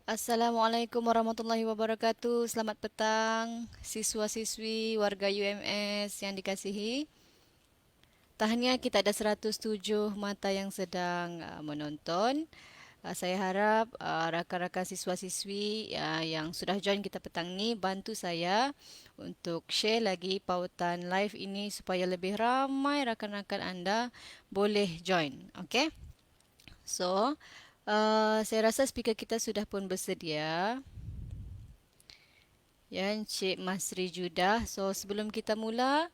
Assalamualaikum warahmatullahi wabarakatuh. Selamat petang, siswa-siswi warga UMS yang dikasihi. Tahniah kita ada 107 mata yang sedang menonton. Saya harap rakan-rakan siswa-siswi yang sudah join kita petang ni bantu saya untuk share lagi pautan live ini supaya lebih ramai rakan-rakan anda boleh join. Okey? So, saya rasa speaker kita sudah pun bersedia. Ya, Encik Masri Judah. So, sebelum kita mula,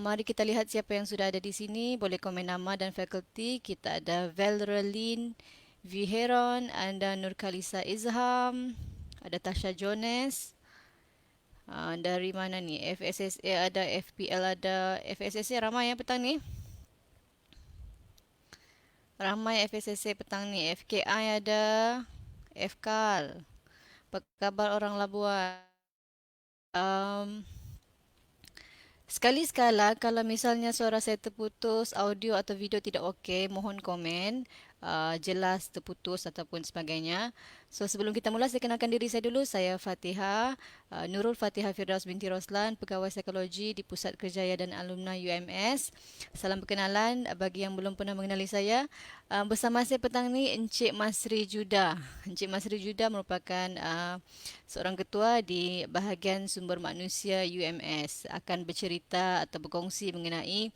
mari kita lihat siapa yang sudah ada di sini. Boleh komen nama dan fakulti. Kita ada Valrelin Viheron, ada Nurkalisa Izham, ada Tasha Jones. Dari mana ni? FSSA ada, FPL ada. FSSA ramai ya petang ni. Ramai FSSA petang ni. FKI ada. FKAL. Apa khabar orang Labuan? Um, Sekali-sekala kalau misalnya suara saya terputus, audio atau video tidak okey, mohon komen jelas terputus ataupun sebagainya. So sebelum kita mula, saya kenalkan diri saya dulu. Saya Fatihah, Nurul Fatihah Firdaus binti Roslan, pegawai psikologi di Pusat Kerjaya dan Alumni UMS. Salam perkenalan bagi yang belum pernah mengenali saya. Bersama saya petang ni Encik Masri Judah. Encik Masri Judah merupakan seorang ketua di bahagian sumber manusia UMS, akan bercerita atau berkongsi mengenai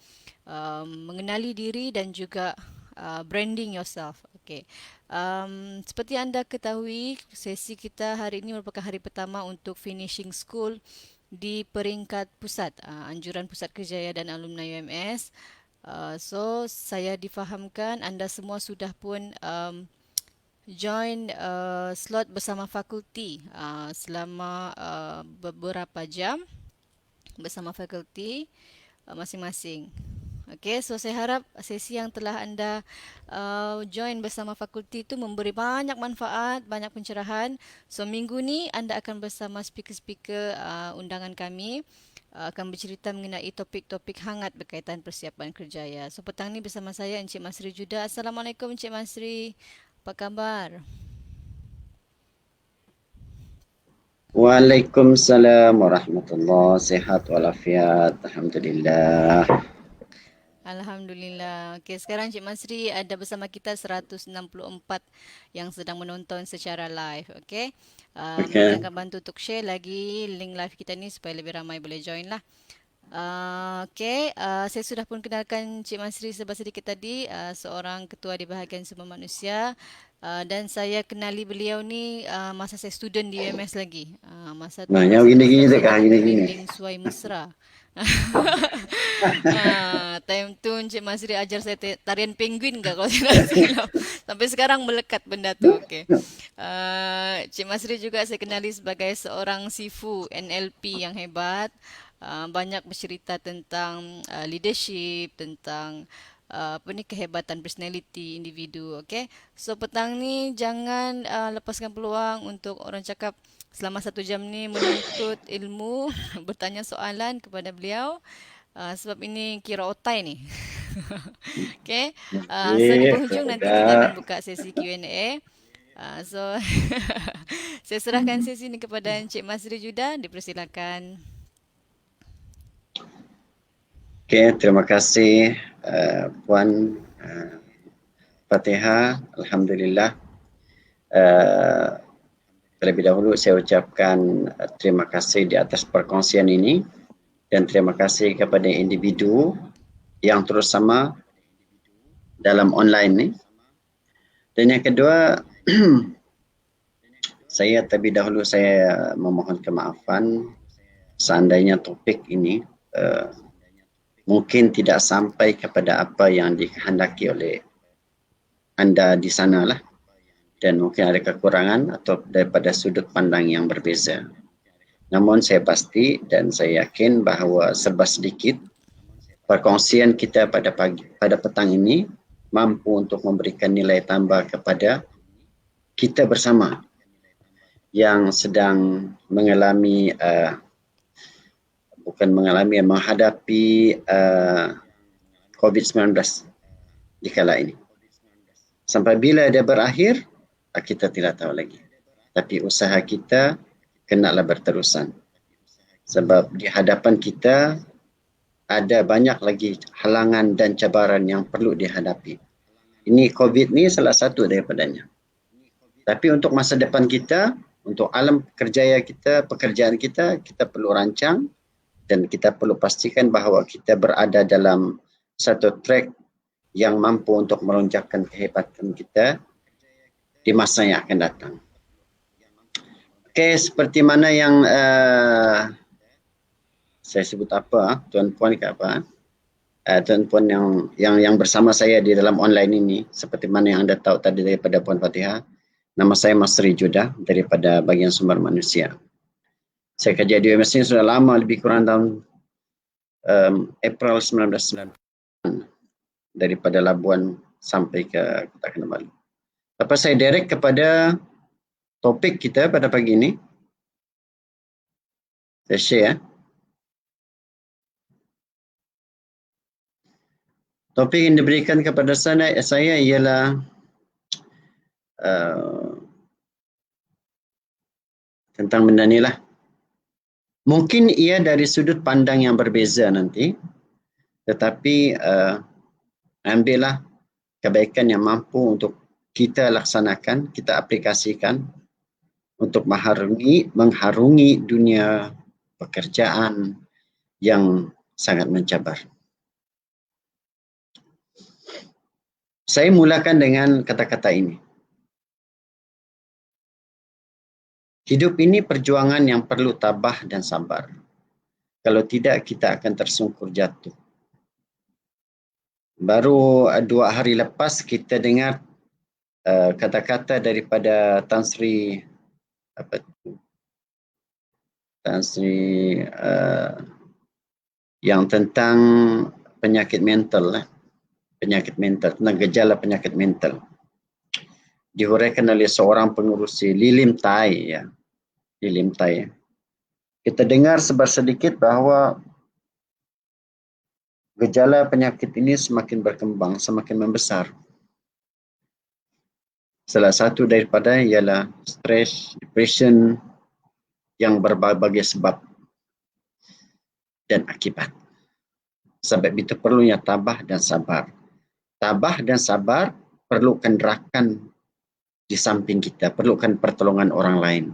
mengenali diri dan juga branding yourself. Okay. Seperti anda ketahui, sesi kita hari ini merupakan hari pertama untuk finishing school di peringkat pusat, anjuran Pusat Kerjaya dan Alumni UMS. So, saya difahamkan anda semua sudah pun join slot bersama fakulti selama beberapa jam bersama fakulti masing-masing. Okey, so saya harap sesi yang telah anda join bersama fakulti itu memberi banyak manfaat, banyak pencerahan. So minggu ni anda akan bersama speaker-speaker undangan kami akan bercerita mengenai topik-topik hangat berkaitan persiapan kerjaya. So petang ni bersama saya Encik Masri Judah. Assalamualaikum Encik Masri. Apa khabar? Waalaikumsalam warahmatullahi sihat walafiat. Alhamdulillah. Alhamdulillah. Okey, sekarang Cik Masri ada bersama kita 164 yang sedang menonton secara live. Okey. Nanti Okey. akan bantu untuk share lagi link live kita ni supaya lebih ramai boleh join lah. Okey, saya sudah pun kenalkan Cik Masri sebab sedikit tadi, seorang ketua di bahagian sumber manusia. Dan saya kenali beliau ni masa saya student di UMS lagi. Masa tu Nah, yang masa tu gini-gini saya dekat jadi gini-gini. pembimbing Suai Mesra. Time tu Encik Masri ajar saya tarian penguin ke kalau tidak silap. Sampai sekarang melekat benda tu. Okey. Cik Masri juga saya kenali sebagai seorang sifu NLP yang hebat. Banyak bercerita tentang leadership, tentang apa ni kehebatan personality individu. Okey. So petang ni jangan lepaskan peluang untuk orang cakap selama 1 jam ni menuntut ilmu, bertanya soalan kepada beliau. Sebab ini kira otai ni. Okey. So di Okey, penghujung nanti kita dah. akan buka sesi Q&A. So saya serahkan sesi ini kepada Encik Masri Judah. Dipersilakan. Okey, terima kasih Puan Fatihah. Alhamdulillah. Terlebih dahulu saya ucapkan terima kasih di atas perkongsian ini dan terima kasih kepada individu yang terus sama dalam online ni. Dan yang kedua, saya terlebih dahulu saya memohon kemaafan seandainya topik ini mungkin tidak sampai kepada apa yang dikehendaki oleh anda di sana lah, dan mungkin ada kekurangan atau daripada sudut pandang yang berbeza. Namun saya pasti dan saya yakin bahawa serba sedikit perkongsian kita pada petang ini mampu untuk memberikan nilai tambah kepada kita bersama yang sedang mengalami menghadapi COVID-19 di kala ini. Sampai bila dia berakhir, kita tidak tahu lagi. tapi usaha kita kenalah berterusan. Sebab di hadapan kita ada banyak lagi halangan dan cabaran yang perlu dihadapi. Ini COVID ni salah satu daripadanya. Tapi untuk masa depan kita, untuk alam kerjaya kita, pekerjaan kita, kita perlu rancang dan kita perlu pastikan bahawa kita berada dalam satu track yang mampu untuk melonjakkan kehebatan kita di masa yang akan datang. Okey, seperti mana yang saya sebut apa, tuan-puan ke apa, tuan-puan yang bersama saya di dalam online ini, seperti mana yang anda tahu tadi daripada Puan Fatihah, nama saya Mas Sri Judah daripada bahagian sumber manusia. Saya kerja di UMS ini sudah lama, lebih kurang tahun April 1990, daripada Labuan sampai ke Kota Kinabalu. Lepas saya direct kepada topik kita pada pagi ini. Saya share. Topik yang diberikan kepada saya ialah tentang benda ni lah. Mungkin ia dari sudut pandang yang berbeza nanti, tetapi ambillah kebaikan yang mampu untuk kita laksanakan, kita aplikasikan untuk mengharungi dunia pekerjaan yang sangat mencabar. Saya mulakan dengan kata-kata ini. Hidup ini perjuangan yang perlu tabah dan sabar. Kalau tidak, kita akan tersungkur jatuh. Baru 2 hari lepas kita dengar kata-kata daripada Tan Sri yang tentang penyakit mental lah. Penyakit mental, tentang gejala penyakit mental. Dihuraikan oleh seorang pengurusi Lilim Tai ya. Lilim Tai. Kita dengar sebar sedikit bahawa gejala penyakit ini semakin berkembang, semakin membesar. Salah satu daripada ialah stres, depression yang berbagai sebab dan akibat. Sebab itu perlunya tabah dan sabar. Tabah dan sabar perlukan rakan di samping kita, perlukan pertolongan orang lain.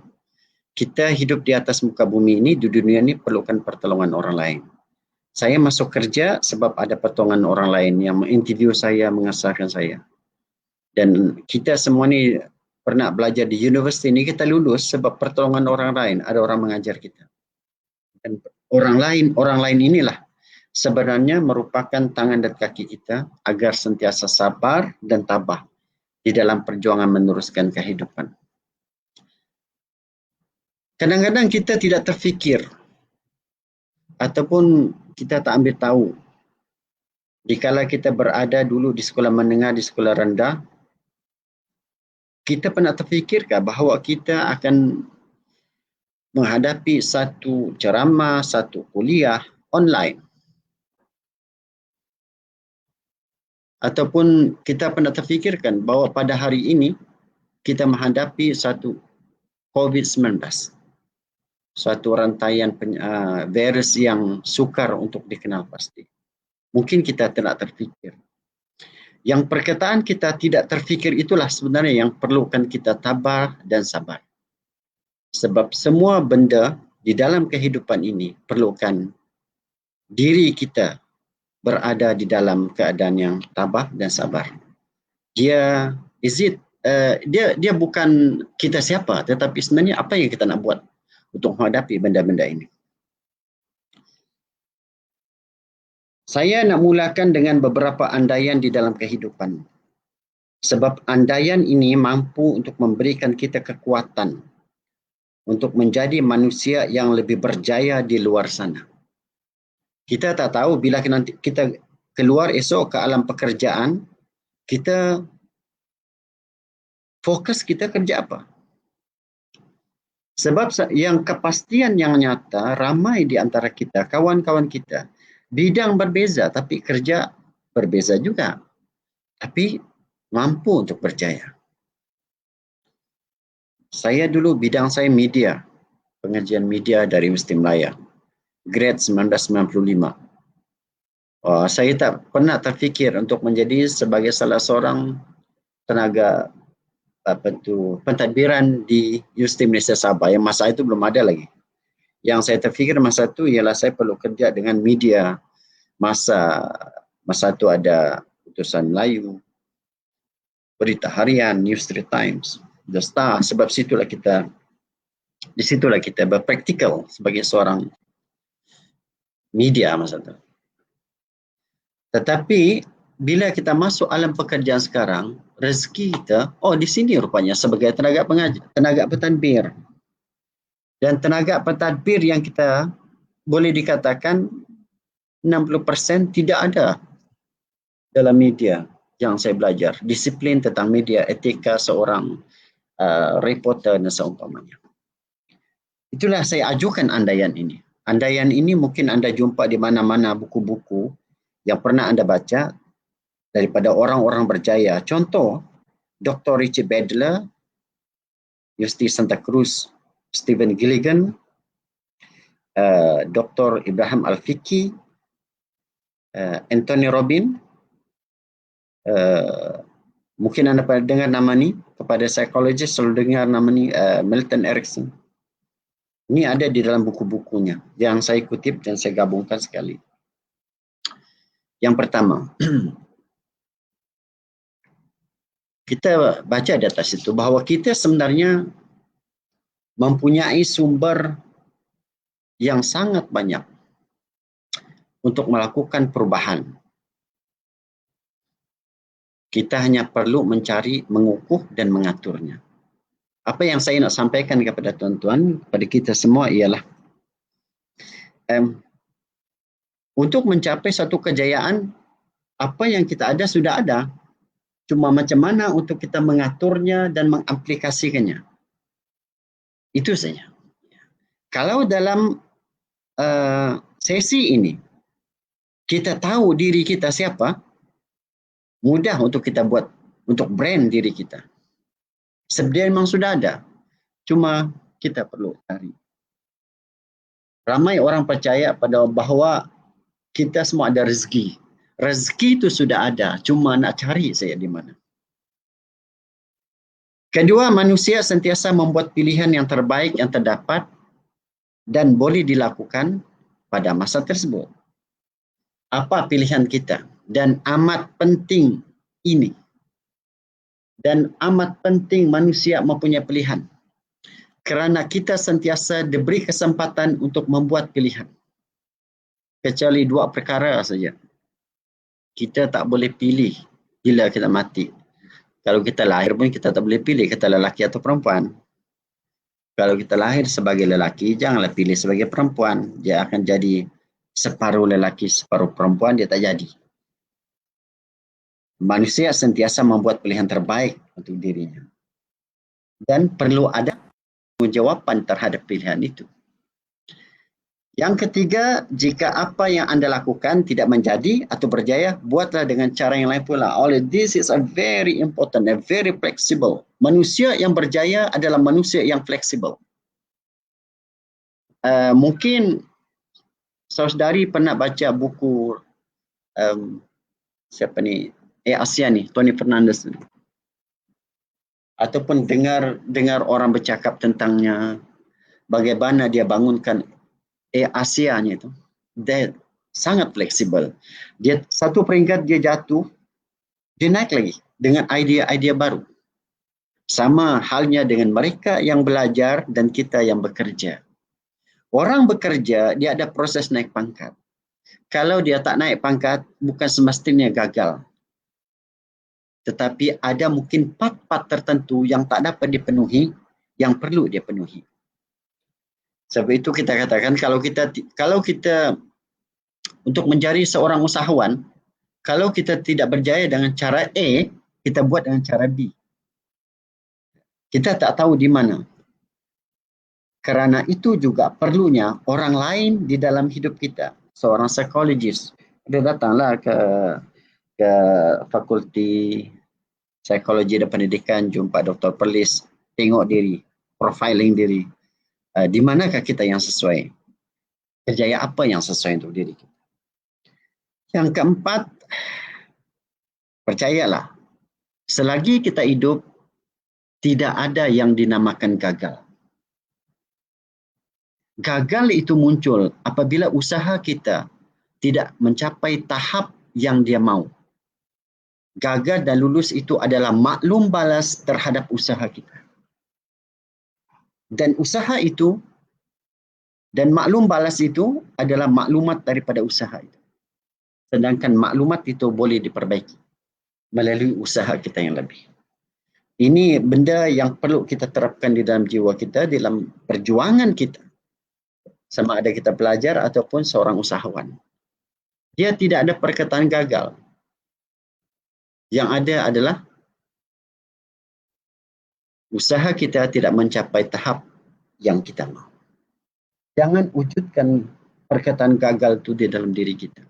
Kita hidup di atas muka bumi ini, di dunia ini perlukan pertolongan orang lain. Saya masuk kerja sebab ada pertolongan orang lain yang menginterview saya, mengasahkan saya. Dan kita semua ni pernah belajar di universiti ini, kita lulus sebab pertolongan orang lain, ada orang mengajar kita. Dan orang lain inilah sebenarnya merupakan tangan dan kaki kita agar sentiasa sabar dan tabah di dalam perjuangan meneruskan kehidupan. Kadang-kadang kita tidak terfikir ataupun kita tak ambil tahu dikala kita berada dulu di sekolah menengah, di sekolah rendah, kita pernah terfikirkah bahawa kita akan menghadapi satu ceramah, satu kuliah online? Ataupun kita pernah terfikirkan bahawa pada hari ini kita menghadapi satu COVID-19, suatu rantaian virus yang sukar untuk dikenal pasti. Mungkin kita tidak terfikir. Yang perkataan kita tidak terfikir itulah sebenarnya yang perlukan kita tabah dan sabar. Sebab semua benda di dalam kehidupan ini perlukan diri kita berada di dalam keadaan yang tabah dan sabar. Dia bukan kita siapa, tetapi sebenarnya apa yang kita nak buat untuk menghadapi benda-benda ini. Saya nak mulakan dengan beberapa andaian di dalam kehidupan. Sebab andaian ini mampu untuk memberikan kita kekuatan untuk menjadi manusia yang lebih berjaya di luar sana. Kita tak tahu bila nanti kita keluar esok ke alam pekerjaan, kita fokus kita kerja apa. Sebab yang kepastian yang nyata, ramai di antara kita, kawan-kawan kita, bidang berbeza tapi kerja berbeza juga. Tapi mampu untuk berjaya. Saya dulu bidang saya media, pengajian media dari Mesti Melaya, grade 1995. Saya tak pernah terfikir untuk menjadi sebagai salah seorang tenaga pentadbiran di Universiti Malaysia Sabah yang masa itu belum ada lagi. Yang saya terfikir masa itu ialah saya perlu kerja dengan media. Masa itu ada Utusan Melayu, Berita Harian, News Street Times, The Star. Sebab di situlah kita berpraktikal sebagai seorang media masa itu. Tetapi bila kita masuk alam pekerjaan sekarang, rezeki kita, di sini rupanya sebagai tenaga pentadbir. Dan tenaga pentadbir yang kita boleh dikatakan 60% tidak ada dalam media yang saya belajar. Disiplin tentang media, etika seorang reporter dan seumpamanya. Itulah saya ajukan andaian ini. Andaian ini mungkin anda jumpa di mana-mana buku-buku yang pernah anda baca daripada orang-orang berjaya. Contoh, Dr. Richard Bandler, Universiti Santa Cruz, Stephen Gilligan, Dr. Ibrahim Al-Fiqi, Anthony Robin, mungkin anda pernah dengar nama ni, kepada psikologis selalu dengar nama ni, Milton Erickson. Ini ada di dalam buku-bukunya yang saya kutip dan saya gabungkan sekali. Yang pertama, kita baca di atas itu bahawa kita sebenarnya mempunyai sumber yang sangat banyak untuk melakukan perubahan. Kita hanya perlu mencari, mengukuh dan mengaturnya. Apa yang saya nak sampaikan kepada tuan-tuan, kepada kita semua ialah untuk mencapai satu kejayaan, apa yang kita ada sudah ada. Cuma macam mana untuk kita mengaturnya dan mengaplikasikannya. Itu saja. Kalau dalam sesi ini, kita tahu diri kita siapa, mudah untuk kita buat, untuk brand diri kita. Sebenarnya memang sudah ada. Cuma kita perlu cari. Ramai orang percaya pada bahawa kita semua ada rezeki. Rezeki itu sudah ada, cuma nak cari saya di mana. Kedua, manusia sentiasa membuat pilihan yang terbaik yang terdapat dan boleh dilakukan pada masa tersebut. Apa pilihan kita? Dan amat penting ini. Dan amat penting manusia mempunyai pilihan. Kerana kita sentiasa diberi kesempatan untuk membuat pilihan. Kecuali dua perkara saja. Kita tak boleh pilih bila kita mati. Kalau kita lahir pun kita tak boleh pilih kita lelaki atau perempuan. Kalau kita lahir sebagai lelaki, janganlah pilih sebagai perempuan. Dia akan jadi separuh lelaki, separuh perempuan, dia tak jadi. Manusia sentiasa membuat pilihan terbaik untuk dirinya. Dan perlu ada jawapan terhadap pilihan itu. Yang ketiga, jika apa yang anda lakukan tidak menjadi atau berjaya, buatlah dengan cara yang lain pula. All this is a very important and very flexible. Manusia yang berjaya adalah manusia yang fleksibel. Mungkin saudari pernah baca buku siapa ni? Asia ni, Tony Fernandez. Ataupun dengar orang bercakap tentangnya, bagaimana dia bangunkan Asia-nya itu. Dia sangat fleksibel. Dia satu peringkat dia jatuh, dia naik lagi dengan idea-idea baru. Sama halnya dengan mereka yang belajar dan kita yang bekerja. Orang bekerja, dia ada proses naik pangkat. Kalau dia tak naik pangkat, bukan semestinya gagal. Tetapi ada mungkin part-part tertentu yang tak dapat dipenuhi, yang perlu dia penuhi. Sebab itu kita katakan kalau kita untuk menjadi seorang usahawan, kalau kita tidak berjaya dengan cara A, kita buat dengan cara B. Kita tak tahu di mana. Kerana itu juga perlunya orang lain di dalam hidup kita. Seorang psikologis. Dia datanglah ke fakulti psikologi dan pendidikan, jumpa Dr. Perlis, tengok diri. profiling diri. Di manakah kita yang sesuai? Kerjaya apa yang sesuai untuk diri kita? Yang keempat, percayalah, selagi kita hidup, tidak ada yang dinamakan gagal. Gagal itu muncul apabila usaha kita tidak mencapai tahap yang dia mau. Gagal dan lulus itu adalah maklum balas terhadap usaha kita. Dan usaha itu dan maklum balas itu adalah maklumat daripada usaha itu. Sedangkan maklumat itu boleh diperbaiki melalui usaha kita yang lebih. Ini benda yang perlu kita terapkan di dalam jiwa kita, dalam perjuangan kita. Sama ada kita pelajar ataupun seorang usahawan. Dia tidak ada perkataan gagal. Yang ada adalah usaha kita tidak mencapai tahap yang kita mahu. Jangan wujudkan perkataan gagal itu di dalam diri kita.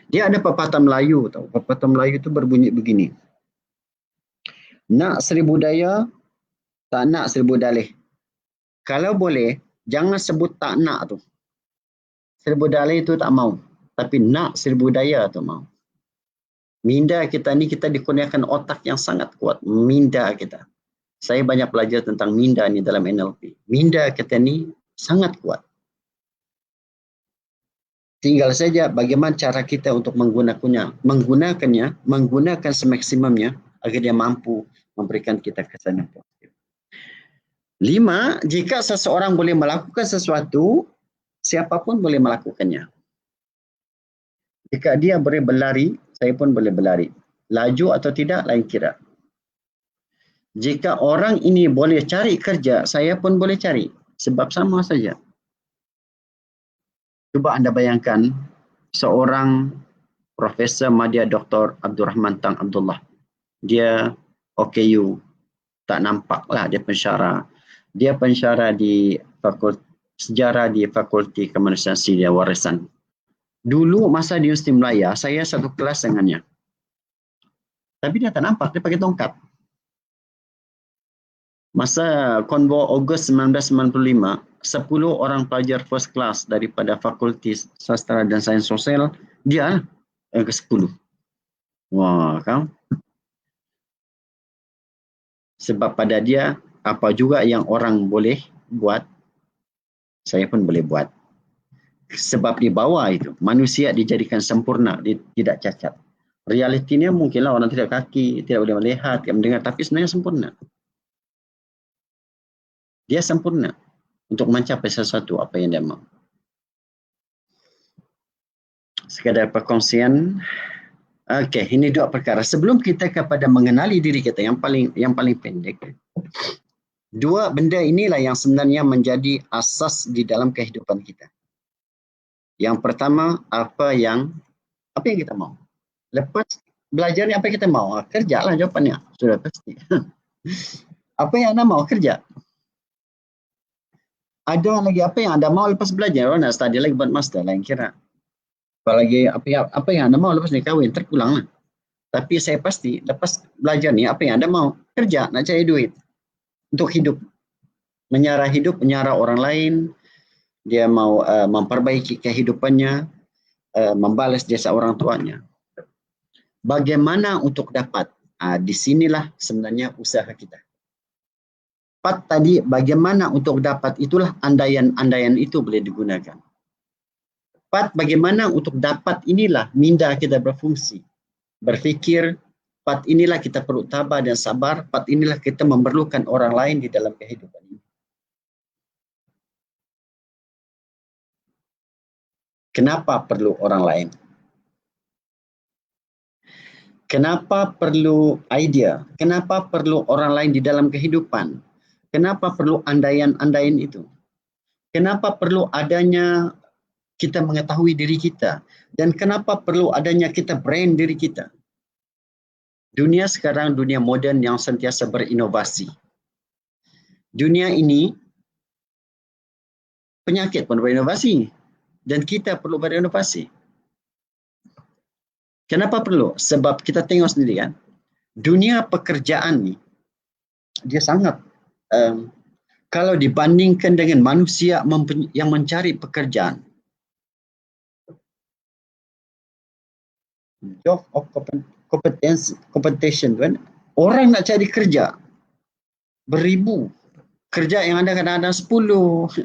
Dia ada pepatah Melayu, tahu. Pepatah Melayu itu berbunyi begini. Nak seribu daya, tak nak seribu dalih. Kalau boleh, jangan sebut tak nak tu. Seribu dalih itu tak mau. Tapi nak seribu daya tu mau. Minda kita ni, kita dikurniakan otak yang sangat kuat. Minda kita. Saya banyak belajar tentang minda ni dalam NLP. Minda kita ni sangat kuat. Tinggal saja bagaimana cara kita untuk menggunakan semaksimumnya agar dia mampu memberikan kita kesan yang positif. 5, jika seseorang boleh melakukan sesuatu, siapapun boleh melakukannya. Jika dia boleh berlari, saya pun boleh berlari. Laju atau tidak, lain kira. Jika orang ini boleh cari kerja, saya pun boleh cari. Sebab sama saja. Cuba anda bayangkan seorang Profesor Madya Dr. Abdul Rahman Tang Abdullah. Dia OKU. Tak nampaklah dia pensyarah. Dia pensyarah di Fakulti Sejarah di Fakulti Kemanusiaan Sedia Warisan. Dulu masa di Universiti Melaya, saya satu kelas dengannya. Tapi dia tak nampak, dia pakai tongkat. Masa Konvo Ogos 1995, 10 orang pelajar first class daripada Fakulti Sastra dan Sains Sosial, dia yang ke-10. Wah, kan? Sebab pada dia, apa juga yang orang boleh buat, saya pun boleh buat. Sebab di bawah itu, manusia dijadikan sempurna, tidak cacat. Realitinya mungkinlah orang tidak kaki, tidak boleh melihat, tidak mendengar, tapi sebenarnya sempurna. Dia sempurna untuk mencapai sesuatu apa yang dia mahu. Sekadar perkongsian. Okey, ini 2 perkara. Sebelum kita kepada mengenali diri kita yang paling pendek. 2 benda inilah yang sebenarnya menjadi asas di dalam kehidupan kita. Yang pertama, apa yang kita mahu. Lepas belajar ni apa yang kita mahu? Kerjalah jawapannya. Sudah pasti. Apa yang anda mahu? Kerja. Ada lagi apa yang anda mahu lepas belajar? Orang nak study lagi buat master, lain kira. Apalagi apa yang anda mahu lepas ni kahwin, terpulang lah. Tapi saya pasti lepas belajar ni apa yang anda mahu? Kerja, nak cari duit. Untuk hidup. Menyara orang lain. Dia mau memperbaiki kehidupannya. Membalas jasa orang tuanya. Bagaimana untuk dapat? Di sinilah sebenarnya usaha kita. 4 tadi, bagaimana untuk dapat, itulah andaian itu boleh digunakan. 4, bagaimana untuk dapat, inilah minda kita berfungsi. Berfikir, 4 inilah kita perlu tabah dan sabar, 4 inilah kita memerlukan orang lain di dalam kehidupan ini. Kenapa perlu orang lain? Kenapa perlu idea? Kenapa perlu orang lain di dalam kehidupan? Kenapa perlu andaian itu? Kenapa perlu adanya kita mengetahui diri kita? Dan kenapa perlu adanya kita brand diri kita? Dunia sekarang, dunia moden yang sentiasa berinovasi. Dunia ini, penyakit pun berinovasi. Dan kita perlu berinovasi. Kenapa perlu? Sebab kita tengok sendiri kan, dunia pekerjaan ni, dia sangat kalau dibandingkan dengan manusia yang mencari pekerjaan, job of competition kan, orang nak cari kerja beribu, kerja yang ada kadang-kadang 10,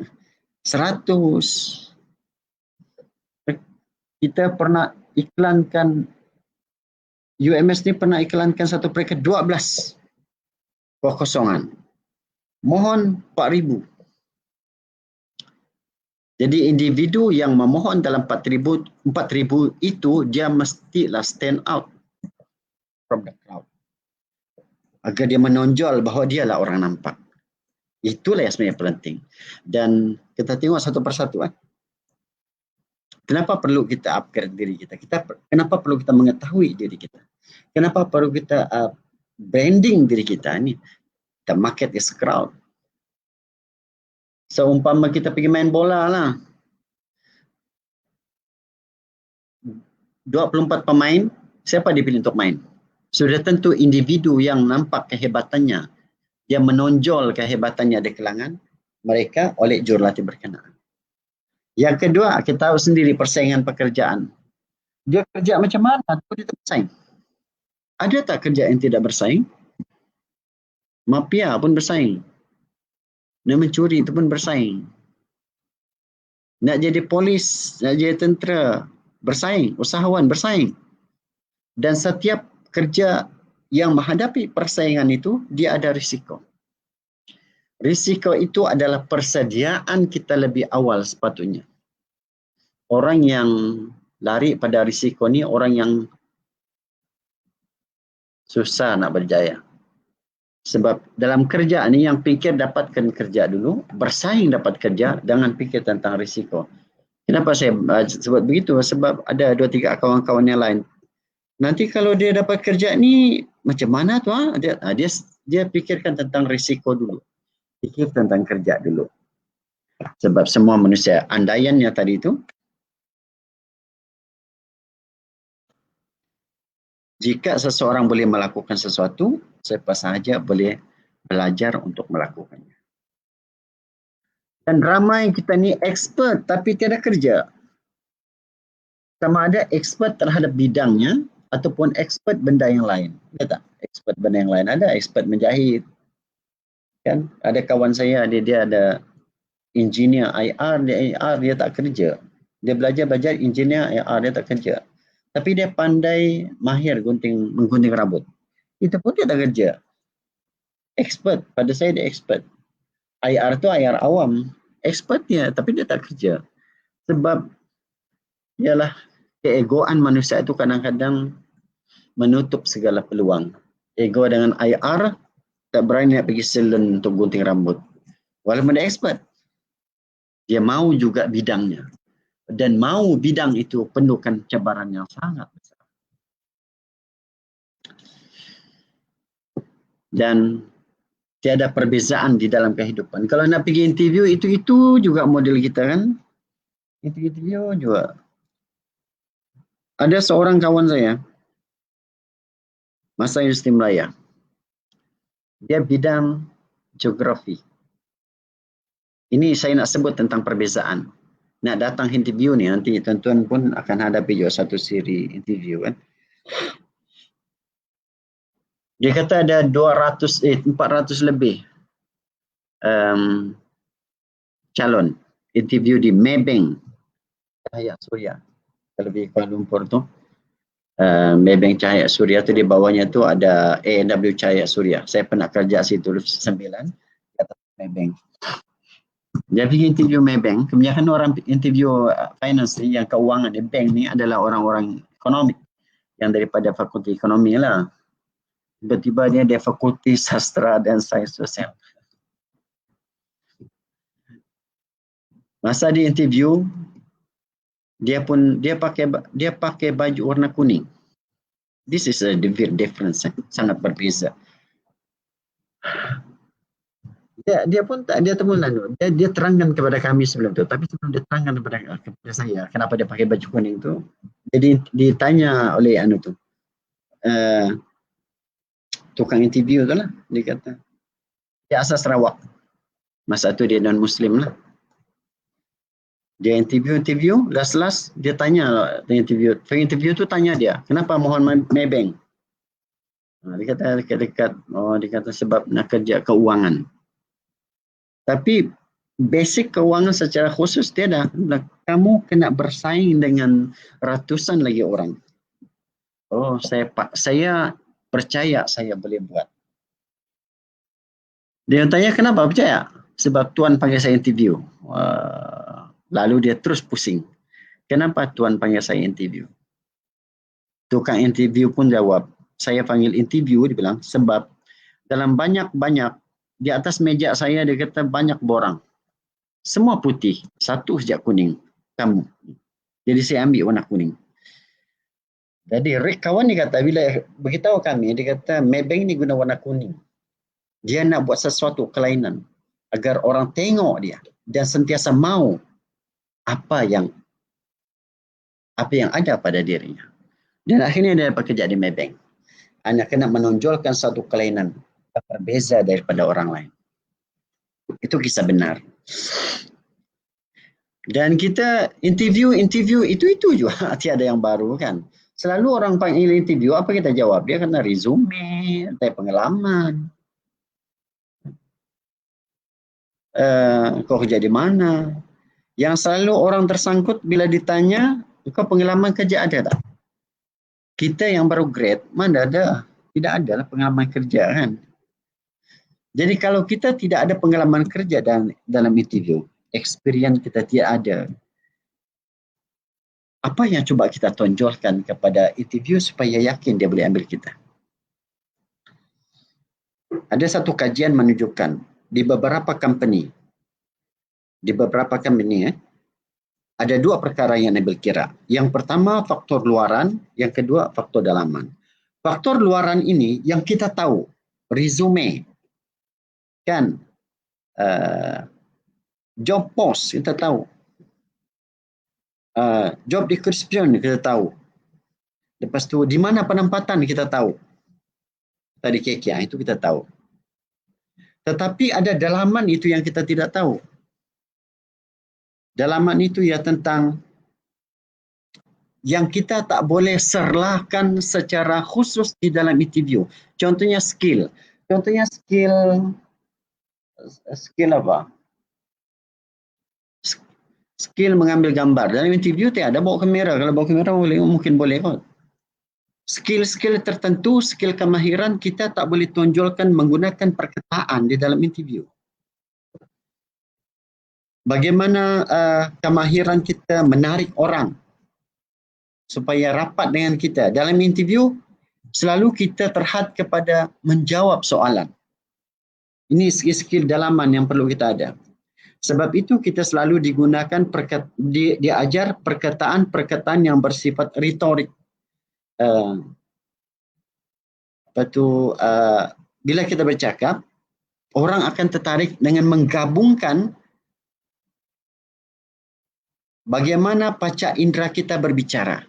100. Kita pernah iklankan, UMS ni pernah iklankan satu peringkat 12 kekosongan. Mohon 4,000. Jadi individu yang memohon dalam 4,000 itu, dia mestilah stand out from the crowd. Agar dia menonjol bahawa dialah orang nampak. Itulah yang sebenarnya penting. Dan kita tengok satu persatu. Kenapa perlu kita upgrade diri kita? Kenapa perlu kita mengetahui diri kita? Kenapa perlu kita branding diri kita ni? The market is crowd. Seumpama kita pergi main bola lah. 24 pemain, siapa dipilih untuk main? Sudah tentu individu yang nampak kehebatannya, dia menonjol kehebatannya di kalangan mereka oleh jurulatih berkenaan. Yang kedua, kita tahu sendiri persaingan pekerjaan. Dia kerja macam mana? Dia tak bersaing. Ada tak kerja yang tidak bersaing? Mafia pun bersaing. Nak mencuri itu pun bersaing. Nak jadi polis, nak jadi tentera, bersaing. Usahawan bersaing. Dan setiap kerja yang menghadapi persaingan itu, dia ada risiko. Risiko itu adalah persediaan kita lebih awal sepatutnya. Orang yang lari pada risiko ni, orang yang susah nak berjaya. Sebab dalam kerja ni yang fikir dapatkan kerja dulu, bersaing dapat kerja, jangan fikir tentang risiko. Kenapa saya sebut begitu? Sebab ada 2-3 kawan-kawan yang lain. Nanti kalau dia dapat kerja ni, macam mana tu? Dia fikirkan tentang risiko dulu. Fikir tentang kerja dulu. Sebab semua manusia, andaiannya tadi itu, jika seseorang boleh melakukan sesuatu, siapa sahaja boleh belajar untuk melakukannya. Dan ramai kita ni expert tapi tiada kerja. Sama ada expert terhadap bidangnya ataupun expert benda yang lain. Ada tak? Expert benda yang lain. Ada expert menjahit. Kan? Ada kawan saya, dia ada engineer IR, dia tak kerja. Dia belajar engineer IR, dia tak kerja. Tapi dia pandai, mahir menggunting rambut. Itu pun dia tak kerja. Expert. Pada saya dia expert. IR tu IR awam. Expertnya, tapi dia tak kerja. Sebab ialah keegoan manusia itu kadang-kadang menutup segala peluang. Ego dengan IR tak berani nak pergi salon untuk gunting rambut. Walaupun dia expert. Dia mahu juga bidangnya. Dan mahu bidang itu penuhkan cabaran yang sangat besar. Dan tiada perbezaan di dalam kehidupan. Kalau nak pergi interview, itu juga model kita kan. Interview juga. Ada seorang kawan saya, masa Universiti Melaya. Dia bidang geografi. Ini saya nak sebut tentang perbezaan. Nak datang interview ni, nanti tuan-tuan pun akan hadapi juga satu siri interview kan. Dia kata ada 400 lebih calon interview di Maybank Cahaya Suria. Kalau di Kuala Lumpur tu, Maybank Cahaya Suria tu di bawahnya tu ada A&W Cahaya Suria. Saya pernah kerja situ 9 kata Maybank. Dia pergi interview Maybank, kebanyakan orang interview finance ni, yang keuangan di bank ni adalah orang-orang ekonomi yang daripada fakulti ekonomi lah. Tiba-tiba dia ada fakulti sastra dan sains sosial. Masa di interview, dia pakai baju warna kuning. This is a difference, sangat berbeza. Dia pun tak, dia temukan, dia terangkan kepada kami sebelum tu, tapi sebelum dia terangkan kepada saya kenapa dia pakai baju kuning tu, jadi ditanya oleh tukang interview tu lah, dia kata dia asal Sarawak. Masa tu dia non-Muslim lah. Dia interview, last dia tanya interview tu tanya dia, kenapa mohon Maybank? Dia kata dia kata sebab nak kerja keuangan. Tapi basic keuangan secara khusus tiada. Kamu kena bersaing dengan ratusan lagi orang. Oh, saya percaya saya boleh buat. Dia tanya kenapa percaya? Sebab Tuan panggil saya interview. Lalu dia terus pusing. Kenapa Tuan panggil saya interview? Tukang interview pun jawab, saya panggil interview, dia bilang, sebab dalam banyak-banyak, di atas meja saya dia kata banyak borang. Semua putih, satu saja kuning. Kamu. Jadi saya ambil warna kuning. Jadi kawan dia kata, bila beritahu kami, dia kata Maybank ni guna warna kuning. Dia nak buat sesuatu kelainan agar orang tengok dia dan sentiasa mau apa yang ada pada dirinya. Dan akhirnya dia dapat kerja di Maybank. Hanya kena menonjolkan satu kelainan berbeza daripada orang lain. Itu kisah benar. Dan kita interview itu juga tiada yang baru kan. Selalu orang panggil interview, apa kita jawab? Dia kena resume, pengalaman. Kau kerja di mana? Yang selalu orang tersangkut bila ditanya, kau pengalaman kerja ada tak? Kita yang baru grade, mana ada? Tidak ada lah pengalaman kerja kan. Jadi kalau kita tidak ada pengalaman kerja dalam interview, experience kita tidak ada, apa yang coba kita tonjolkan kepada interview supaya yakin dia boleh ambil kita? Ada satu kajian menunjukkan di beberapa company, ada dua perkara yang ambil kira. Yang pertama faktor luaran, yang kedua faktor dalaman. Faktor luaran ini yang kita tahu, resume, kan, job post kita tahu, job description kita tahu. Lepas tu di mana penempatan kita tahu. Tadi KK itu kita tahu. Tetapi ada dalaman itu yang kita tidak tahu. Dalaman itu ya tentang yang kita tak boleh serlahkan secara khusus di dalam interview. Contohnya skill. Skill apa? Skill mengambil gambar. Dalam interview tiada bawa kamera. Kalau bawa kamera mungkin boleh kot. Skill-skill tertentu, skill kemahiran kita tak boleh tonjolkan menggunakan perkataan di dalam interview. Bagaimana kemahiran kita menarik orang supaya rapat dengan kita. Dalam interview, selalu kita terhad kepada menjawab soalan. Ini skill dalaman yang perlu kita ada. Sebab itu kita selalu digunakan, diajar perkataan-perkataan yang bersifat retorik. Bila kita bercakap, orang akan tertarik dengan menggabungkan bagaimana panca indera kita berbicara.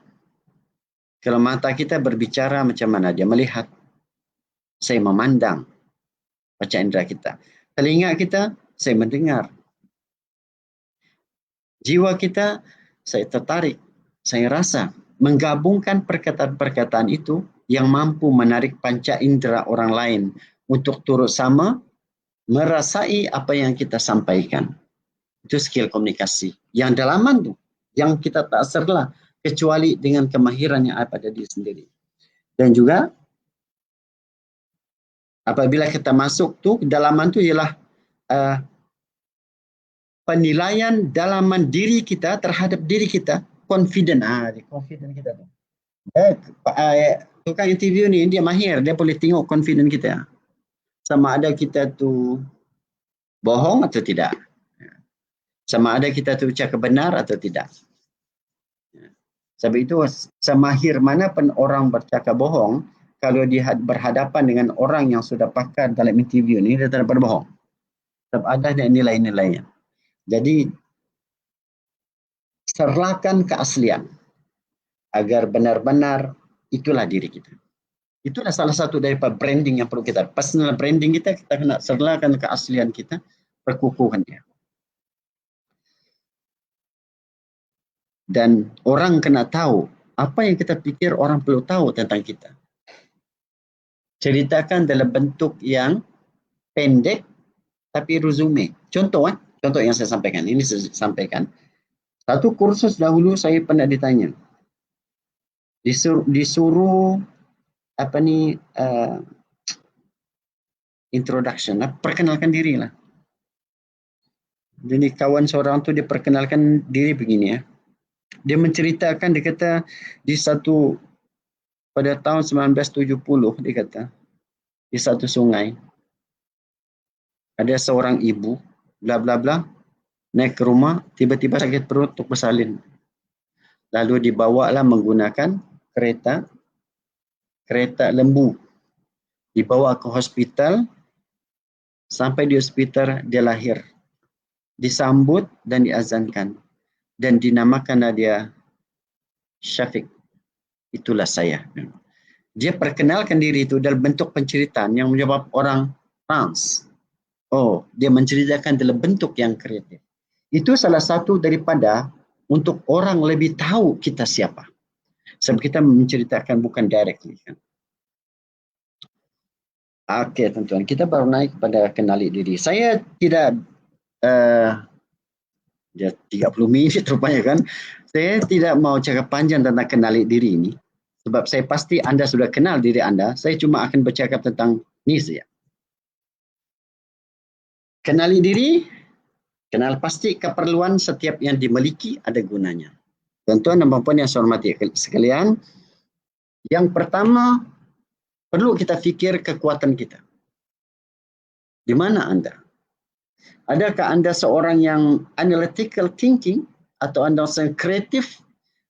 Kalau mata kita berbicara macam mana dia melihat, saya memandang panca indera kita. Telinga kita, saya mendengar. Jiwa kita, saya tertarik, saya rasa. Menggabungkan perkataan-perkataan itu yang mampu menarik panca indera orang lain untuk turut sama merasai apa yang kita sampaikan. Itu skill komunikasi. Yang dalaman tu, yang kita tak serlah kecuali dengan kemahiran yang ada pada diri sendiri. Dan juga apabila kita masuk tu, dalaman tu ialah penilaian dalaman diri kita terhadap diri kita. Confident kita tu. Tukang interview ni dia mahir, dia boleh tengok confident kita. Sama ada kita tu bohong atau tidak. Sama ada kita tu cakap benar atau tidak. Sebab itu semahir mana pun orang bercakap bohong, kalau dia berhadapan dengan orang yang sudah pakar dalam interview ni, dia tak dapat bohong. Sebab ada nilai-nilainya. Jadi serlakan keaslian agar benar-benar itulah diri kita. Itulah salah satu daripada branding yang perlu kita. Personal branding kita kena serlakan keaslian kita perkukuhan dia. Dan orang kena tahu apa yang kita pikir orang perlu tahu tentang kita. Ceritakan dalam bentuk yang pendek tapi resume. Contoh yang saya sampaikan. Ini saya sampaikan. Satu kursus dahulu saya pernah ditanya. Disuruh apa ni introduction, perkenalkan diri lah. Jadi kawan seorang tu dia perkenalkan diri begini ya. Dia menceritakan, dia kata pada tahun 1970 dia kata di satu sungai ada seorang ibu bla bla bla naik ke rumah, tiba-tiba sakit perut untuk bersalin. Lalu dibawalah menggunakan kereta lembu. Dibawa ke hospital, sampai di hospital dia lahir. Disambut dan diazankan. Dan dinamakanlah dia Syafiq. Itulah saya. Dia perkenalkan diri itu dalam bentuk penceritaan yang menyebabkan orang France. Oh, dia menceritakan dalam bentuk yang kreatif. Itu salah satu daripada untuk orang lebih tahu kita siapa. Sebab kita menceritakan bukan directly kan. Okey tuan-tuan, kita baru naik pada kenali diri. Saya tidak dia 30 minit rupanya kan. Saya tidak mau cakap panjang tentang kenali diri ini. Sebab saya pasti anda sudah kenal diri anda. Saya cuma akan bercakap tentang ni saja. Kenali diri, kenal pasti keperluan setiap yang dimiliki ada gunanya. Tuan-tuan dan puan-puan yang saya hormati sekalian, yang pertama perlu kita fikir kekuatan kita. Di mana anda? Adakah anda seorang yang analytical thinking atau anda seorang kreatif?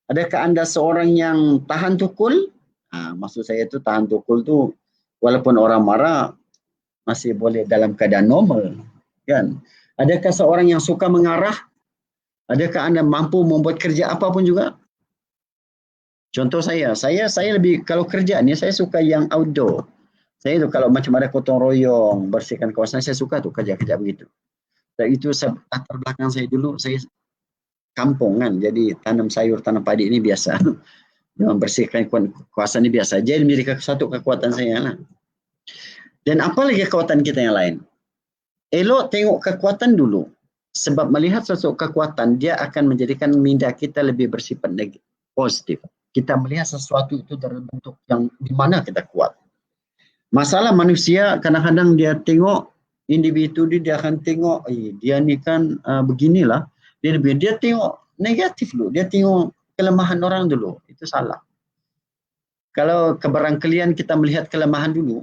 Adakah anda seorang yang tahan tukul? Maksud saya itu tahan tukul tu walaupun orang marah masih boleh dalam keadaan normal, kan? Adakah seorang yang suka mengarah? Adakah anda mampu membuat kerja apapun juga? Contoh saya lebih kalau kerja ni saya suka yang outdoor. Saya tu kalau macam ada gotong royong, bersihkan kawasan, saya suka tu kerja-kerja begitu. Dan itu latar belakang saya dulu, saya kampung kan, jadi tanam sayur, tanam padi ini biasa. Membersihkan kawasan ini biasa. Jadi menjadi satu kekuatan saya lah. Dan apa lagi kekuatan kita yang lain? Elok tengok kekuatan dulu. Sebab melihat sesuatu kekuatan, dia akan menjadikan minda kita lebih bersifat positif. Kita melihat sesuatu itu dalam bentuk yang di mana kita kuat. Masalah manusia kadang-kadang dia tengok individu dia akan tengok dia ni kan beginilah. Dia tengok negatif dulu. Dia tengok kelemahan orang dulu. Itu salah. Kalau kebarangkalian kita melihat kelemahan dulu,